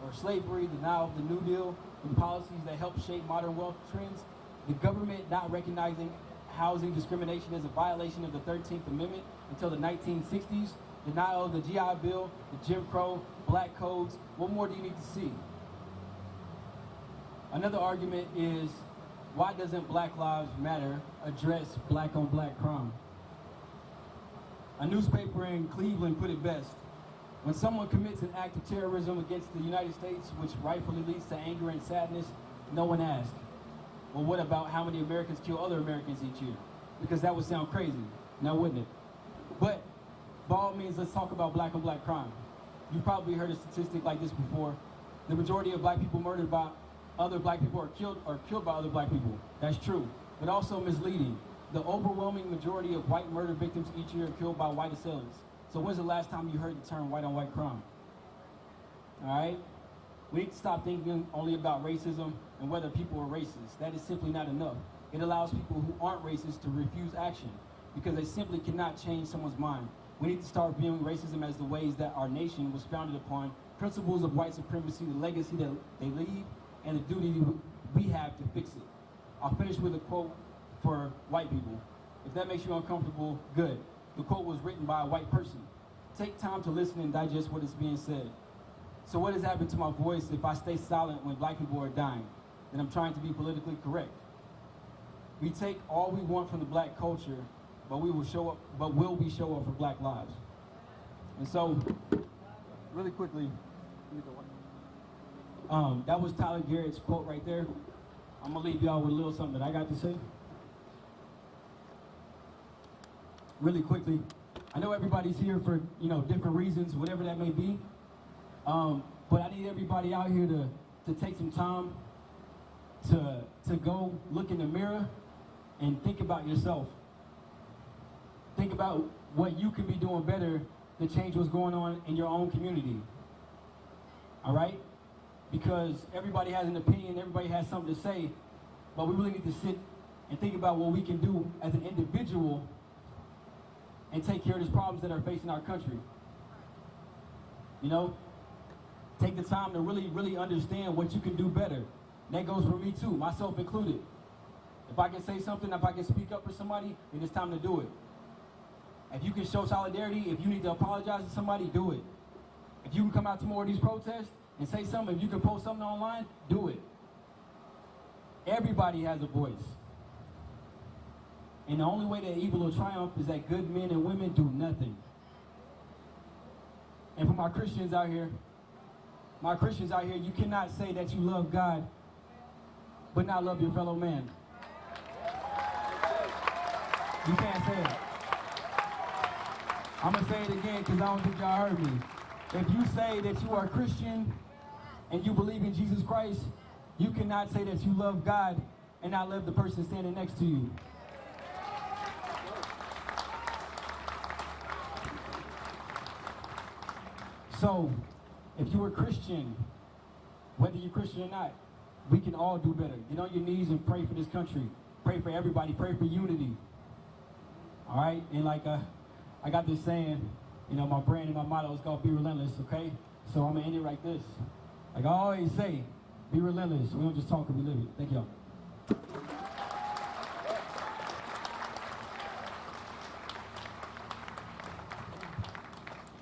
S11: or slavery, denial of the New Deal, and policies that helped shape modern wealth trends, the government not recognizing housing discrimination as a violation of the 13th Amendment until the 1960s, denial of the GI Bill, the Jim Crow, black codes. What more do you need to see? Another argument is, why doesn't Black Lives Matter address black on black crime? A newspaper in Cleveland put it best: when someone commits an act of terrorism against the United States, which rightfully leads to anger and sadness, no one asks, well, what about how many Americans kill other Americans each year? Because that would sound crazy, now wouldn't it? But by all means, let's talk about black on black crime. You've probably heard a statistic like this before. The majority of black people murdered by other black people are killed by other black people. That's true, but also misleading. The overwhelming majority of white murder victims each year are killed by white assailants. So when's the last time you heard the term white on white crime? All right? We need to stop thinking only about racism and whether people are racist. That is simply not enough. It allows people who aren't racist to refuse action because they simply cannot change someone's mind. We need to start viewing racism as the ways that our nation was founded upon, principles of white supremacy, the legacy that they leave, and the duty we have to fix it. I'll finish with a quote for white people. If that makes you uncomfortable, good. The quote was written by a white person. Take time to listen and digest what is being said. So what has happened to my voice if I stay silent when black people are dying? Then I'm trying to be politically correct. We take all we want from the black culture, but will we show up for black lives? And so, really quickly, that was Tyler Garrett's quote right there. I'm gonna leave y'all with a little something that I got to say. Really quickly, I know everybody's here for different reasons, whatever that may be. But I need everybody out here to take some time to go look in the mirror and think about yourself. Think about what you could be doing better to change what's going on in your own community. All right? Because everybody has an opinion, everybody has something to say, but we really need to sit and think about what we can do as an individual and take care of these problems that are facing our country. Take the time to really, really understand what you can do better. And that goes for me too, myself included. If I can say something, if I can speak up for somebody, then it's time to do it. If you can show solidarity, if you need to apologize to somebody, do it. If you can come out to more of these protests and say something, if you can post something online, do it. Everybody has a voice. And the only way that evil will triumph is that good men and women do nothing. And for my Christians out here, you cannot say that you love God, but not love your fellow man. You can't say it. I'm going to say it again because I don't think y'all heard me. If you say that you are a Christian and you believe in Jesus Christ, you cannot say that you love God and not love the person standing next to you. So, if you're a Christian, whether you're Christian or not, we can all do better. Get on your knees and pray for this country. Pray for everybody. Pray for unity. All right? And like I got this saying, my brand and my motto is called Be Relentless, okay? So I'm going to end it like this. Like I always say, be relentless. We don't just talk, we live it. Thank y'all.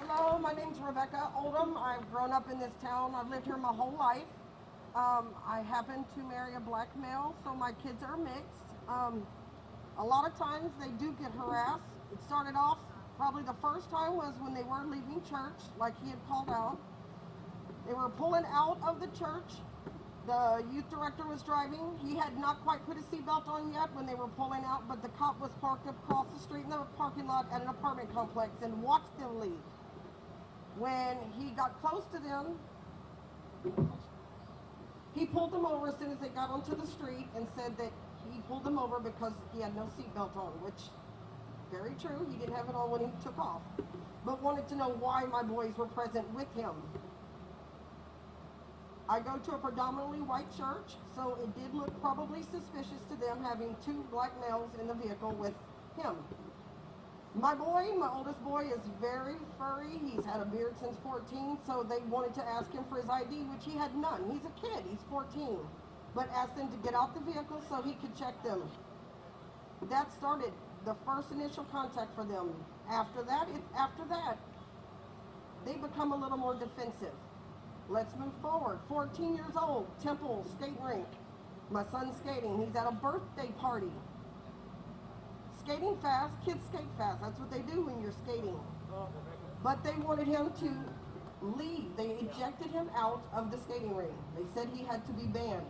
S12: Hello, my name's Rebecca Oldham. I've grown up in this town. I've lived here my whole life. I happen to marry a black male, so my kids are mixed. A lot of times they do get harassed. It started off Probably the first time was when they were leaving church, like he had called out. They were pulling out of the church. The youth director was driving. He had not quite put his seatbelt on yet when they were pulling out, but the cop was parked across the street in the parking lot at an apartment complex and watched them leave. When he got close to them, he pulled them over as soon as they got onto the street and said that he pulled them over because he had no seatbelt on, which, very true, he didn't have it on when he took off, but wanted to know why my boys were present with him. I go to a predominantly white church, so it did look probably suspicious to them having two black males in the vehicle with him. My boy, my oldest boy, is very furry. He's had a beard since 14, so they wanted to ask him for his ID, which he had none. He's a kid, he's 14, but asked them to get out the vehicle so he could check them. That started the first initial contact for them. After that, they become a little more defensive. Let's move forward. 14 years old, Temple skating rink. My son's skating. He's at a birthday party. Skating fast, kids skate fast. That's what they do when you're skating. But they wanted him to leave. They ejected him out of the skating ring. They said he had to be banned.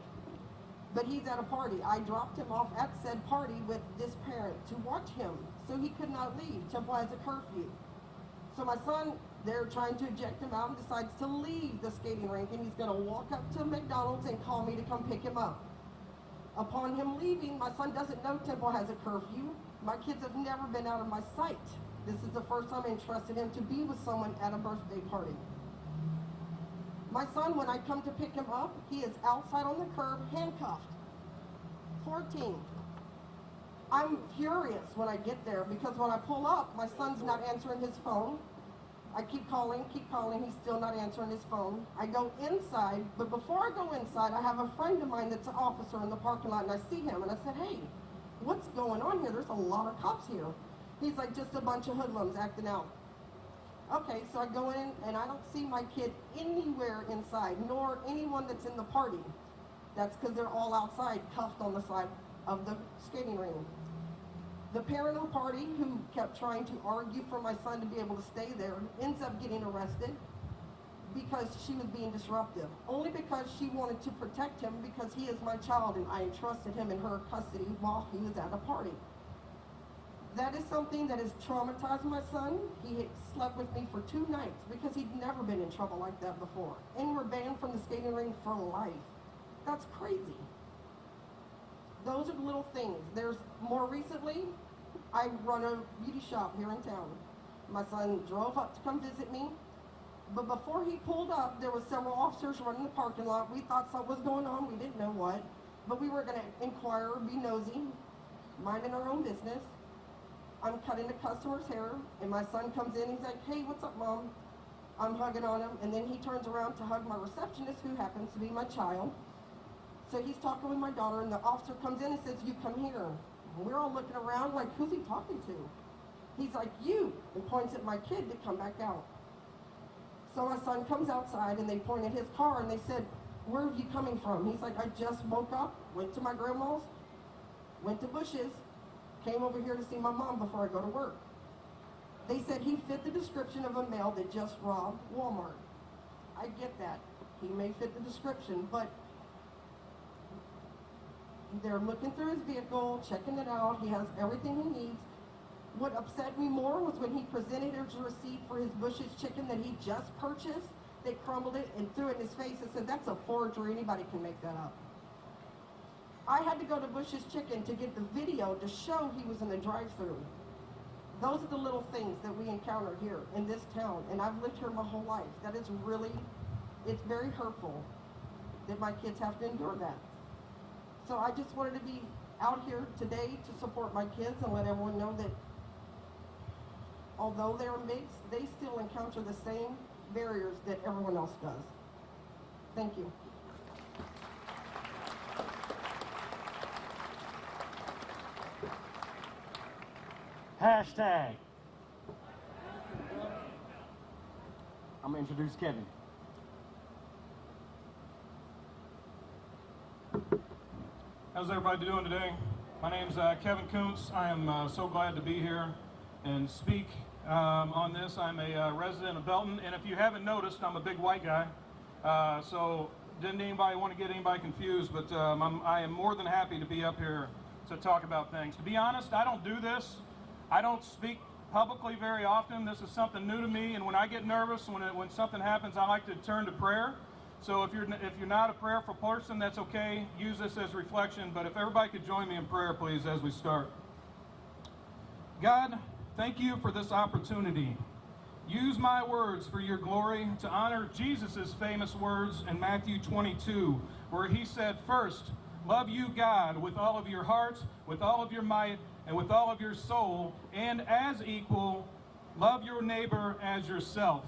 S12: But he's at a party. I dropped him off at said party with this parent to watch him, so he could not leave. Temple has a curfew. So my son, they're trying to eject him out and decides to leave the skating rink, and he's going to walk up to McDonald's and call me to come pick him up. Upon him leaving, my son doesn't know Temple has a curfew. My kids have never been out of my sight. This is the first time I entrusted him to be with someone at a birthday party. My son, when I come to pick him up, he is outside on the curb, handcuffed. 14. I'm furious when I get there because when I pull up, my son's not answering his phone. I keep calling, he's still not answering his phone. I go inside, but before I go inside, I have a friend of mine that's an officer in the parking lot, and I see him, and I said, hey, what's going on here? There's a lot of cops here. He's like, just a bunch of hoodlums acting out. Okay, so I go in, and I don't see my kid anywhere inside, nor anyone that's in the party. That's because they're all outside, cuffed on the side of the skating ring. The parent of the party, who kept trying to argue for my son to be able to stay there, ends up getting arrested because she was being disruptive. Only because she wanted to protect him because he is my child and I entrusted him in her custody while he was at a party. That is something that has traumatized my son. He had slept with me for 2 nights because he'd never been in trouble like that before. And we're banned from the skating ring for life. That's crazy. Those are the little things. There's more recently, I run a beauty shop here in town. My son drove up to come visit me, but before he pulled up, there were several officers running the parking lot. We thought something was going on. We didn't know what, but we were going to inquire, be nosy, minding our own business. I'm cutting the customer's hair, and my son comes in. He's like, hey, what's up, Mom? I'm hugging on him, and then he turns around to hug my receptionist, who happens to be my child. So he's talking with my daughter, and the officer comes in and says, you come here. And we're all looking around like, who's he talking to? He's like, you, and points at my kid to come back out. So my son comes outside, and they point at his car, and they said, where are you coming from? He's like, I just woke up, went to my grandma's, went to Bush's, came over here to see my mom before I go to work. They said he fit the description of a male that just robbed Walmart. I get that. He may fit the description, but they're looking through his vehicle, checking it out. He has everything he needs. What upset me more was when he presented his receipt for his Bush's chicken that he just purchased. They crumbled it and threw it in his face and said, that's a forgery. Anybody can make that up. I had to go to Bush's Chicken to get the video to show he was in the drive-thru. Those are the little things that we encounter here in this town, and I've lived here my whole life. That is really, it's very hurtful that my kids have to endure that. So I just wanted to be out here today to support my kids and let everyone know that although they're mixed, they still encounter the same barriers that everyone else does. Thank you.
S13: Hashtag. I'm going to introduce Kevin.
S14: How's everybody doing today? My name's Kevin Kuntz. I am so glad to be here and speak on this. I'm a resident of Belton, and if you haven't noticed, I'm a big white guy. So didn't anybody want to get anybody confused, but I am more than happy to be up here to talk about things. To be honest, I don't do this. I don't speak publicly very often. This is something new to me, and when I get nervous, when something happens, I like to turn to prayer. So if you're not a prayerful person, that's okay. Use this as reflection, but if everybody could join me in prayer, please, as we start. God, thank you for this opportunity. Use my words for your glory to honor Jesus' famous words in Matthew 22, where he said, first, love you, God, with all of your heart, with all of your might, and with all of your soul, and as equal, love your neighbor as yourself.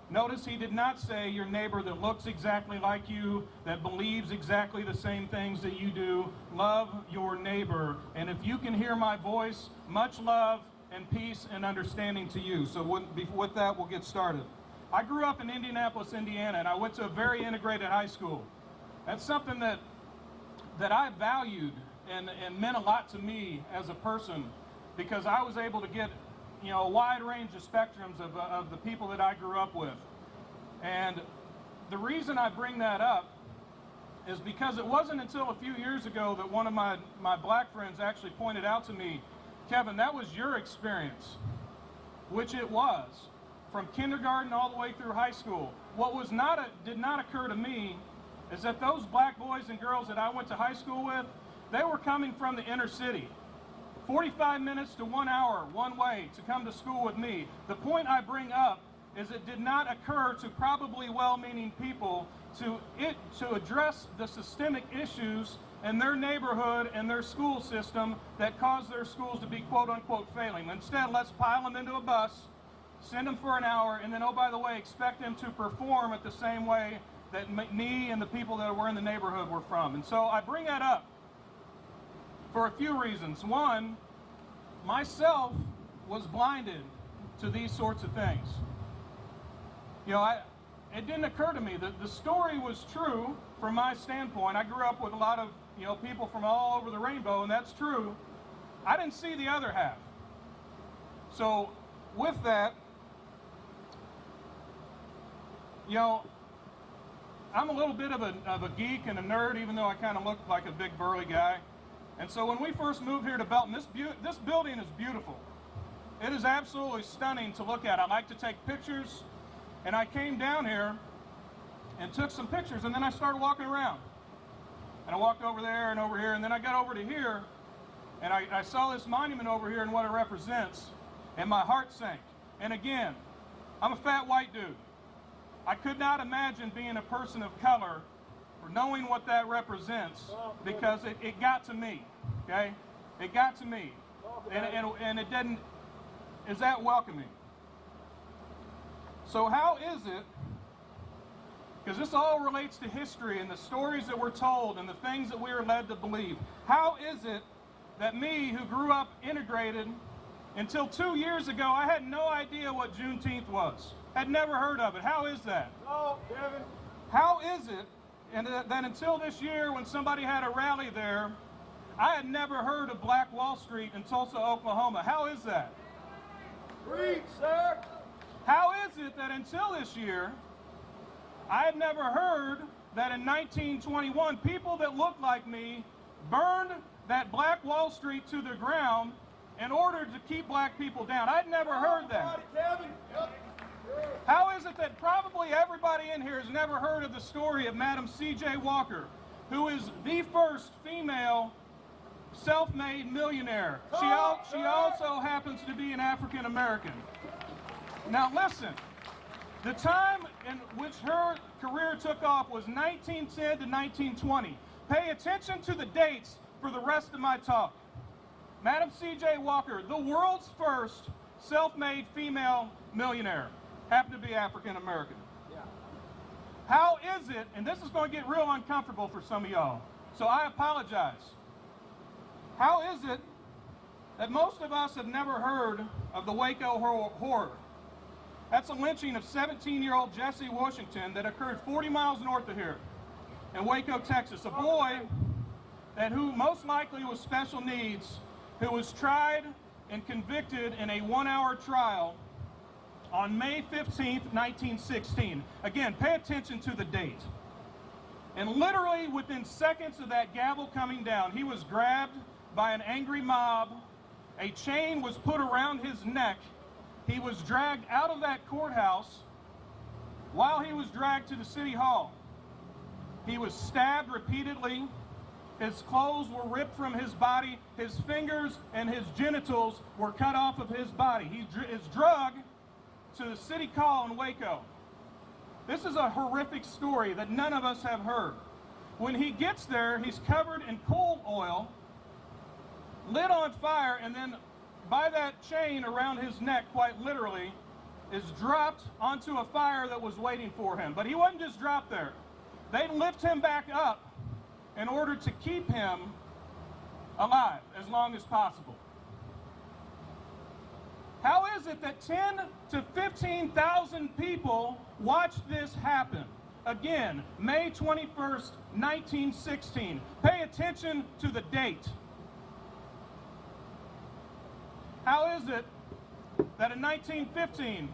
S14: Notice he did not say your neighbor that looks exactly like you, that believes exactly the same things that you do. Love your neighbor. And if you can hear my voice, much love and peace and understanding to you. So with that, we'll get started. I grew up in Indianapolis, Indiana, and I went to a very integrated high school. That's something that I valued and meant a lot to me as a person, because I was able to get a wide range of spectrums of the people that I grew up with. And the reason I bring that up is because it wasn't until a few years ago that one of my black friends actually pointed out to me, Kevin, that was your experience, which it was, from kindergarten all the way through high school. What did not occur to me is that those black boys and girls that I went to high school with, they were coming from the inner city. 45 minutes to 1 hour, one way, to come to school with me. The point I bring up is it did not occur to probably well-meaning people to address the systemic issues in their neighborhood and their school system that cause their schools to be quote-unquote failing. Instead, let's pile them into a bus, send them for an hour, and then, oh, by the way, expect them to perform at the same way that me and the people that were in the neighborhood were from. And so I bring that up for a few reasons. One, myself was blinded to these sorts of things. It didn't occur to me that the story was true from my standpoint. I grew up with a lot of people from all over the rainbow, and that's true. I didn't see the other half. So with that, I'm a little bit of a geek and a nerd, even though I kind of look like a big burly guy. And so when we first moved here to Belton, this building is beautiful. It is absolutely stunning to look at. I like to take pictures, and I came down here and took some pictures, and then I started walking around. And I walked over there and over here, and then I got over to here, and I saw this monument over here and what it represents, and my heart sank. And again, I'm a fat white dude. I could not imagine being a person of color or knowing what that represents, because it got to me, okay? It got to me, and it didn't, is that welcoming? So how is it, because this all relates to history and the stories that we're told and the things that we are led to believe, how is it that me, who grew up integrated, until 2 years ago, I had no idea what Juneteenth was? Had never heard of it. How is that?
S6: Oh, Kevin.
S14: How is it and that until this year, when somebody had a rally there, I had never heard of Black Wall Street in Tulsa, Oklahoma? How is that?
S6: Preach, sir.
S14: How is it that until this year, I had never heard that in 1921, people that looked like me burned that Black Wall Street to the ground in order to keep black people down? I'd never heard that. How is it that probably everybody in here has never heard of the story of Madam C.J. Walker, who is the first female self-made millionaire? She also happens to be an African American. Now listen, the time in which her career took off was 1910 to 1920. Pay attention to the dates for the rest of my talk. Madam C.J. Walker, the world's first self-made female millionaire, happened to be African American. Yeah. How is it, and this is going to get real uncomfortable for some of y'all, so I apologize. How is it that most of us have never heard of the Waco horror? That's a lynching of 17-year-old Jesse Washington that occurred 40 miles north of here in Waco, Texas. A boy who most likely was special needs, who was tried and convicted in a 1-hour trial on May 15th, 1916. Again, pay attention to the date. And literally within seconds of that gavel coming down, he was grabbed by an angry mob. A chain was put around his neck. He was dragged out of that courthouse. While he was dragged to the city hall, he was stabbed repeatedly. His clothes were ripped from his body. His fingers and his genitals were cut off of his body. He is drugged to the city hall in Waco. This is a horrific story that none of us have heard. When he gets there, he's covered in coal oil, lit on fire, and then by that chain around his neck, quite literally, is dropped onto a fire that was waiting for him. But he wasn't just dropped there. They lift him back up in order to keep him alive as long as possible. How is it that 10 to 15,000 people watched this happen? Again, May 21st, 1916. Pay attention to the date. How is it that in 1915,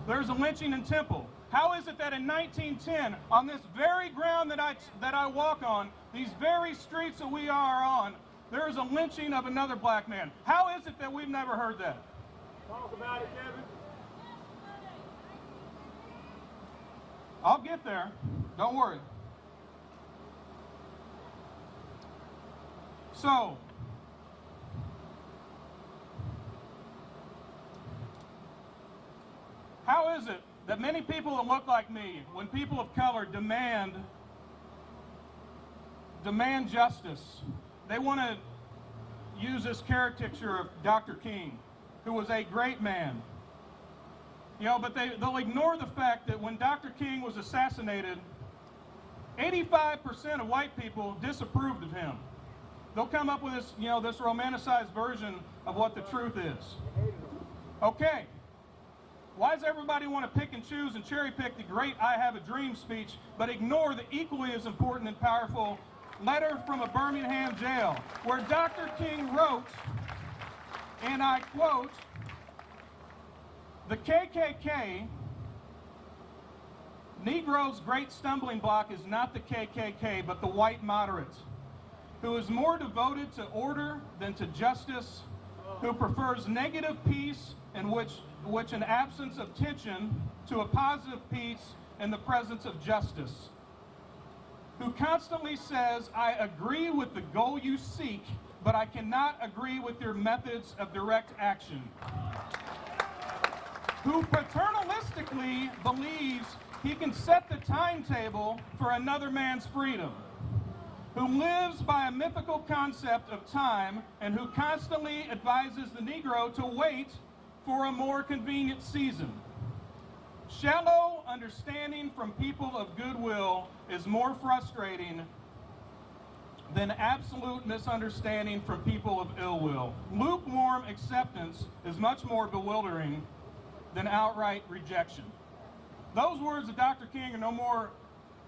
S14: there's a lynching in Temple? How is it that in 1910, on this very ground that I walk on, these very streets that we are on, there is a lynching of another black man? How is it that we've never heard that?
S6: Talk about it, Kevin.
S14: I'll get there. Don't worry. So, how is it that many people that look like me, when people of color demand justice, they want to use this caricature of Dr. King, who was a great man. You know, but they'll ignore the fact that when Dr. King was assassinated, 85% of white people disapproved of him. They'll come up with this, you know, this romanticized version of what the truth is. Okay. Why does everybody want to pick and choose and cherry pick the great I Have a Dream speech, but ignore the equally as important and powerful letter from a Birmingham jail, where Dr. King wrote, and I quote, "The KKK, Negro's great stumbling block is not the KKK, but the white moderate, who is more devoted to order than to justice, who prefers negative peace in which an absence of tension to a positive peace in the presence of justice, who constantly says, I agree with the goal you seek, but I cannot agree with your methods of direct action, who paternalistically believes he can set the timetable for another man's freedom, who lives by a mythical concept of time, and who constantly advises the Negro to wait for a more convenient season. Shallow understanding from people of goodwill is more frustrating than absolute misunderstanding from people of ill will. Lukewarm acceptance is much more bewildering than outright rejection." Those words of Dr. King are no more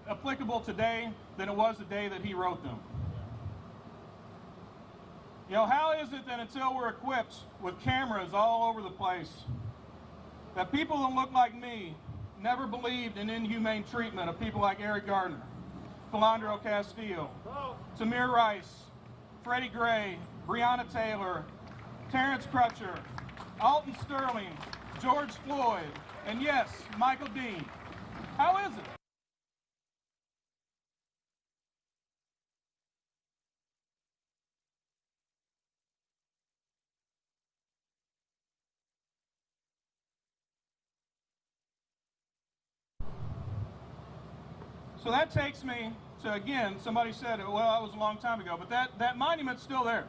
S14: applicable today than it was the day that he wrote them. You know, how is it that until we're equipped with cameras all over the place, that people that look like me never believed in inhumane treatment of people like Eric Gardner, Philandro Castillo, Tamir Rice, Freddie Gray, Breonna Taylor, Terrence Crutcher, Alton Sterling, George Floyd, and yes, Michael Dean? How is it? So that takes me to, again, somebody said, well, that was a long time ago, but that monument's still there,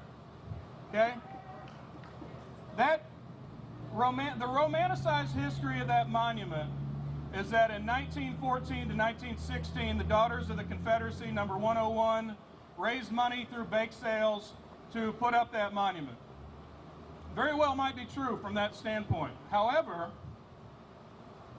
S14: okay? The romanticized history of that monument is that in 1914 to 1916, the Daughters of the Confederacy, number 101, raised money through bake sales to put up that monument. Very well might be true from that standpoint. However,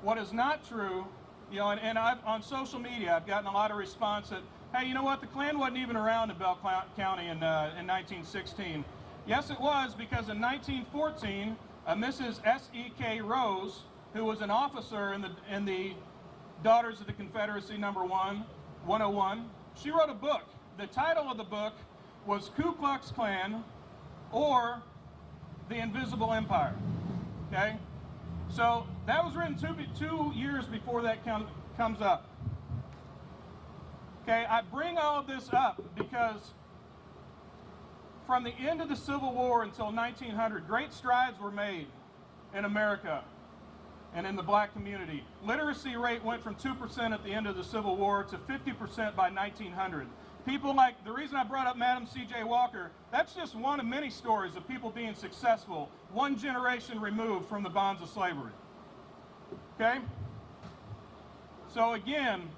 S14: what is not true, you know, and on social media, I've gotten a lot of response that, hey, you know what, the Klan wasn't even around in Bell County in 1916. Yes, it was, because in 1914, Mrs. S.E.K. Rose, who was an officer in the Daughters of the Confederacy number 101, she wrote a book. The title of the book was Ku Klux Klan or The Invisible Empire. Okay? So that was written 2 years before that comes up. Okay, I bring all of this up because from the end of the Civil War until 1900, great strides were made in America and in the black community. Literacy rate went from 2% at the end of the Civil War to 50% by 1900. People like, the reason I brought up Madam C.J. Walker, that's just one of many stories of people being successful, one generation removed from the bonds of slavery. Okay? So again,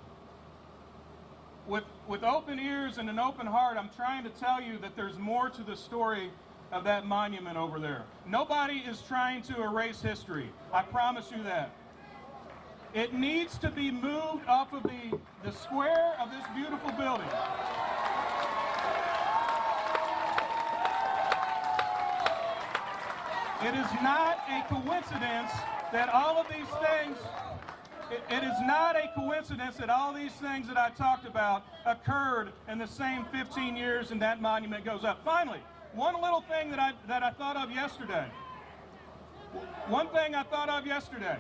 S14: with open ears and an open heart, I'm trying to tell you that there's more to the story of that monument over there. Nobody is trying to erase history. I promise you that. It needs to be moved off of the square of this beautiful building. It is not a coincidence that all of these things, it is not a coincidence that all these things that I talked about occurred in the same 15 years and that monument goes up. Finally, one little thing that I thought of yesterday. One thing I thought of yesterday.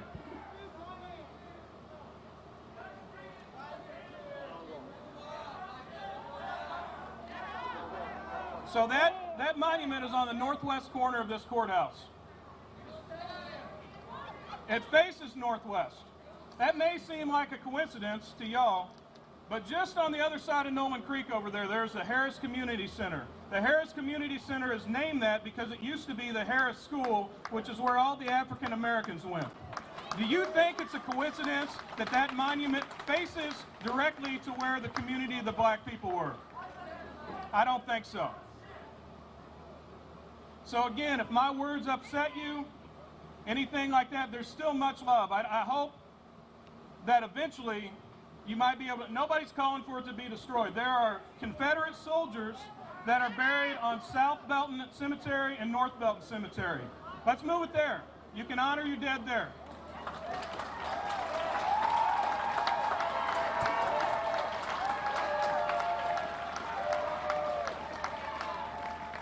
S14: So that monument is on the northwest corner of this courthouse. It faces northwest. That may seem like a coincidence to y'all, but just on the other side of Nolan Creek over there, there's the Harris Community Center. The Harris Community Center is named that because it used to be the Harris School, which is where all the African Americans went. Do you think it's a coincidence that that monument faces directly to where the community of the black people were? I don't think so. So again, if my words upset you, anything like that, there's still much love. I hope that eventually you might be able to, nobody's calling for it to be destroyed. There are Confederate soldiers that are buried on South Belton Cemetery and North Belton Cemetery. Let's move it there. You can honor your dead there.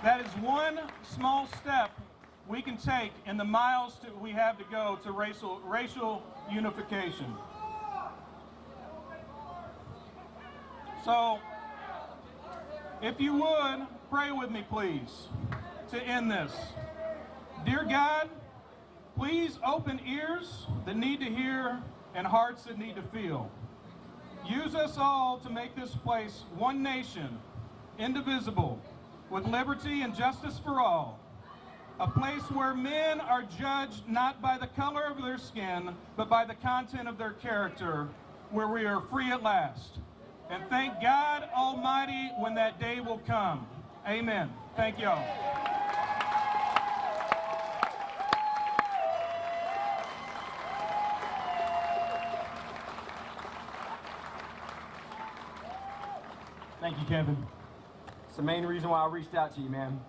S14: That is one small step we can take in the miles we have to go to racial unification. So, if you would, pray with me, please, to end this. Dear God, please open ears that need to hear and hearts that need to feel. Use us all to make this place one nation, indivisible, with liberty and justice for all. A place where men are judged not by the color of their skin, but by the content of their character, where we are free at last. And thank God Almighty when that day will come. Amen. Thank y'all.
S13: Thank you, Kevin. It's the main reason why I reached out to you, man.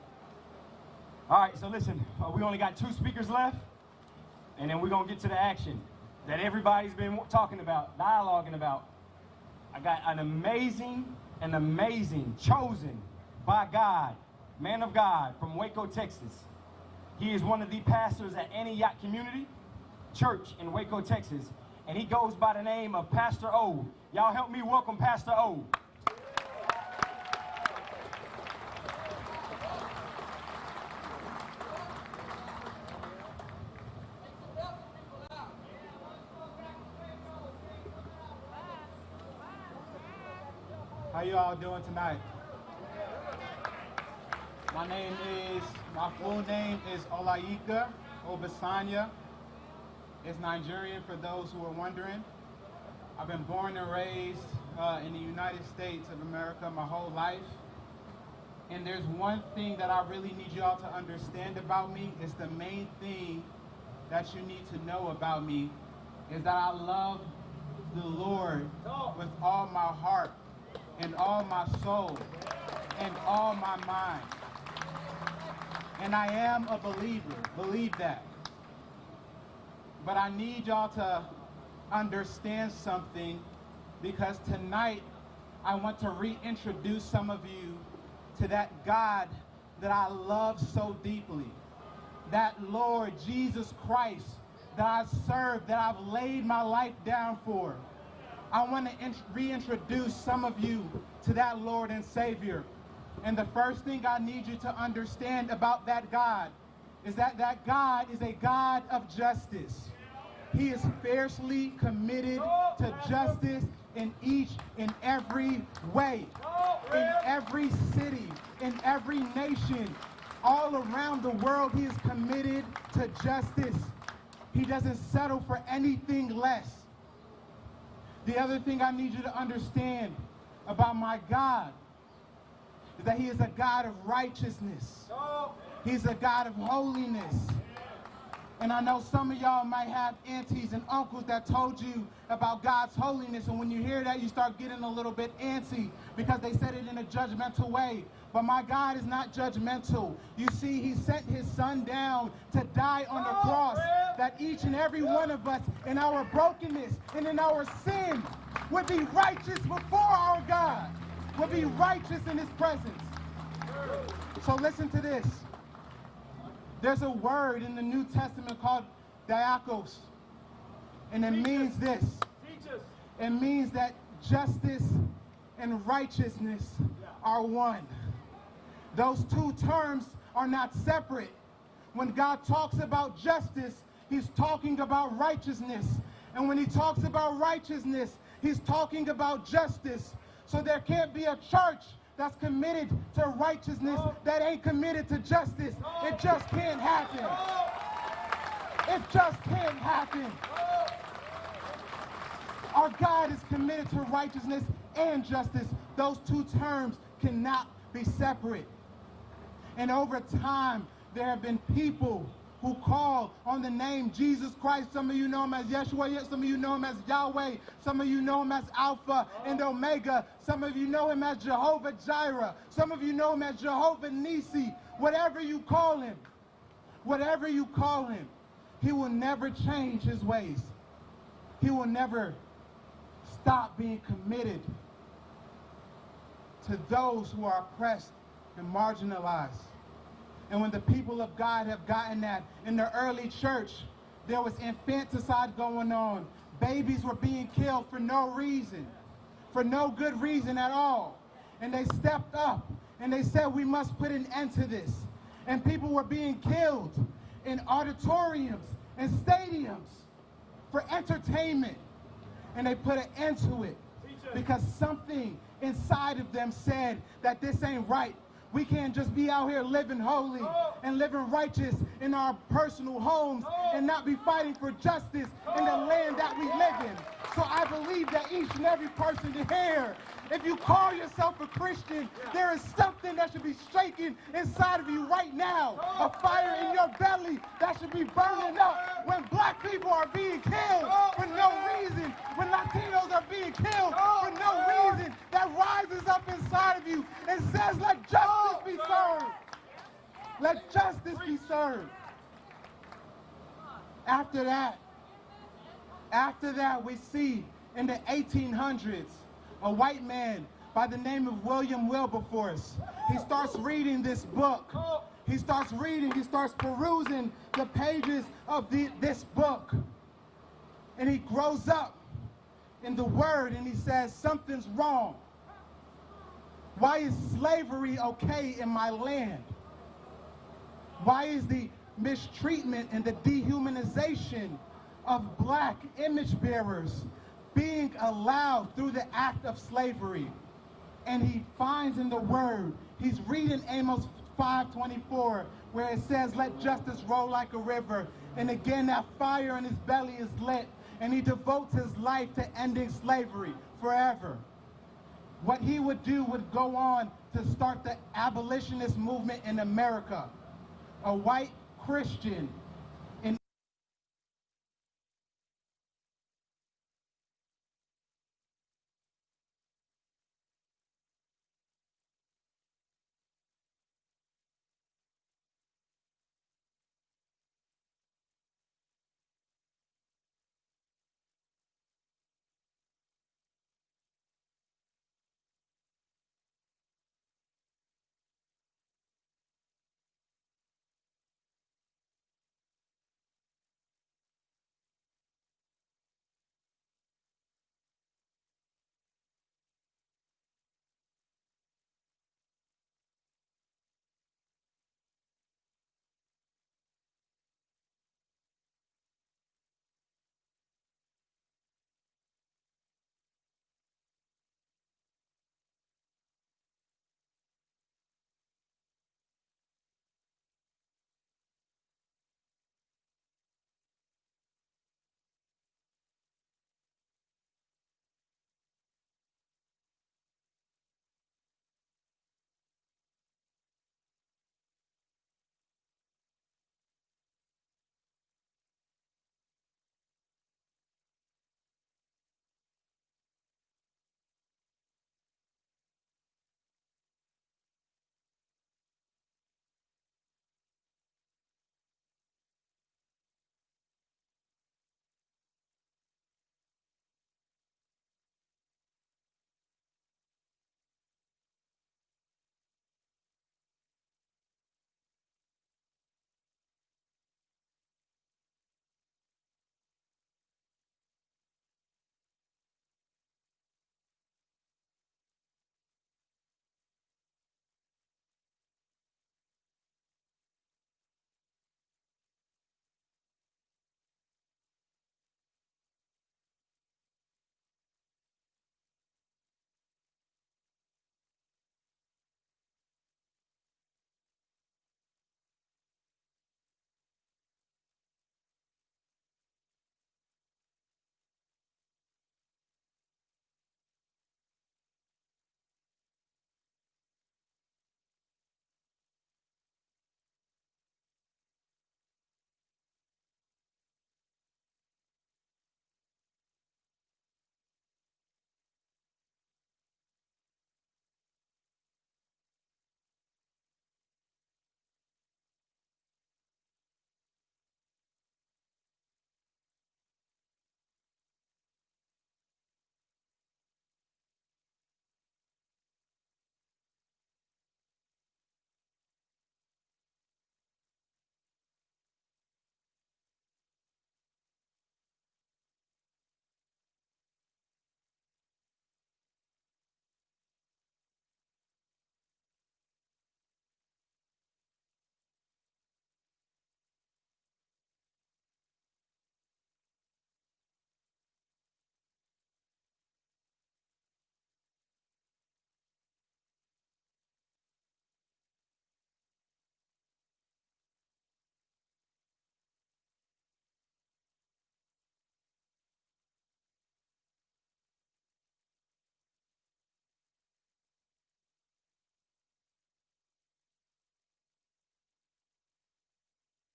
S13: All right, so listen, we only got 2 speakers left, and then we're going to get to the action that everybody's been talking about, dialoguing about. I got an amazing, chosen by God, man of God from Waco, Texas. He is one of the pastors at Antioch Community Church in Waco, Texas, and he goes by the name of Pastor O. Y'all help me welcome Pastor O.
S15: How you all doing tonight? My full name is Olayika Obasanya. It's Nigerian for those who are wondering. I've been born and raised in the United States of America my whole life. And there's one thing that I really need y'all to understand about me. It's the main thing that you need to know about me is that I love the Lord with all my heart and all my soul and all my mind. and I am a believer. Believe that. But I need y'all to understand something, because tonight I want to reintroduce some of you to that God that I love so deeply. That Lord Jesus Christ that I serve, that I've laid my life down for. I want to reintroduce some of you to that Lord and Savior. And the first thing I need you to understand about that God is that that God is a God of justice. He is fiercely committed to justice in each and every way. In every city, in every nation, all around the world, he is committed to justice. He doesn't settle for anything less. The other thing I need you to understand about my God is that he is a God of righteousness. He's a God of holiness. And I know some of y'all might have aunties and uncles that told you about God's holiness, and when you hear that, you start getting a little bit antsy because they said it in a judgmental way. But my God is not judgmental. You see, he sent his son down to die on the cross, that each and every one of us in our brokenness and in our sin would be righteous before our God, would be righteous in his presence. So listen to this. There's a word in the New Testament called diakos, and it means this. It means that justice and righteousness are one. Those two terms are not separate. When God talks about justice, he's talking about righteousness. And when he talks about righteousness, he's talking about justice. So there can't be a church that's committed to righteousness that ain't committed to justice. It just can't happen. It just can't happen. Our God is committed to righteousness and justice. Those two terms cannot be separate. And over time, there have been people who call on the name Jesus Christ. Some of you know him as Yeshua, some of you know him as Yahweh, some of you know him as Alpha and Omega, some of you know him as Jehovah Jireh, some of you know him as Jehovah Nisi. Whatever you call him, he will never change his ways. He will never stop being committed to those who are oppressed and marginalized. And when the people of God have gotten that, in the early church, there was infanticide going on. Babies were being killed for no reason, for no good reason at all. And they stepped up and they said, we must put an end to this. And people were being killed in auditoriums and stadiums for entertainment. And they put an end to it because something inside of them said that this ain't right. We can't just be out here living holy and living righteous in our personal homes and not be fighting for justice in the land that we live in. So I believe that each and every person here, if you call yourself a Christian, there is something that should be shaking inside of you right now. A fire in your belly that should be burning up when black people are being killed for no reason, when Latinos are being killed for no reason, that rises up inside of you and says, let justice be served. Let justice be served. After that, we see in the 1800s, a white man by the name of William Wilberforce. He starts reading this book. He starts perusing the pages of this book. And he grows up in the Word and he says, something's wrong. Why is slavery okay in my land? Why is the mistreatment and the dehumanization of black image bearers being allowed through the act of slavery? And he finds in the Word, he's reading Amos 5:24, where it says, let justice roll like a river. And again, that fire in his belly is lit, and he devotes his life to ending slavery forever. What he would do would go on to start the abolitionist movement in America. A white Christian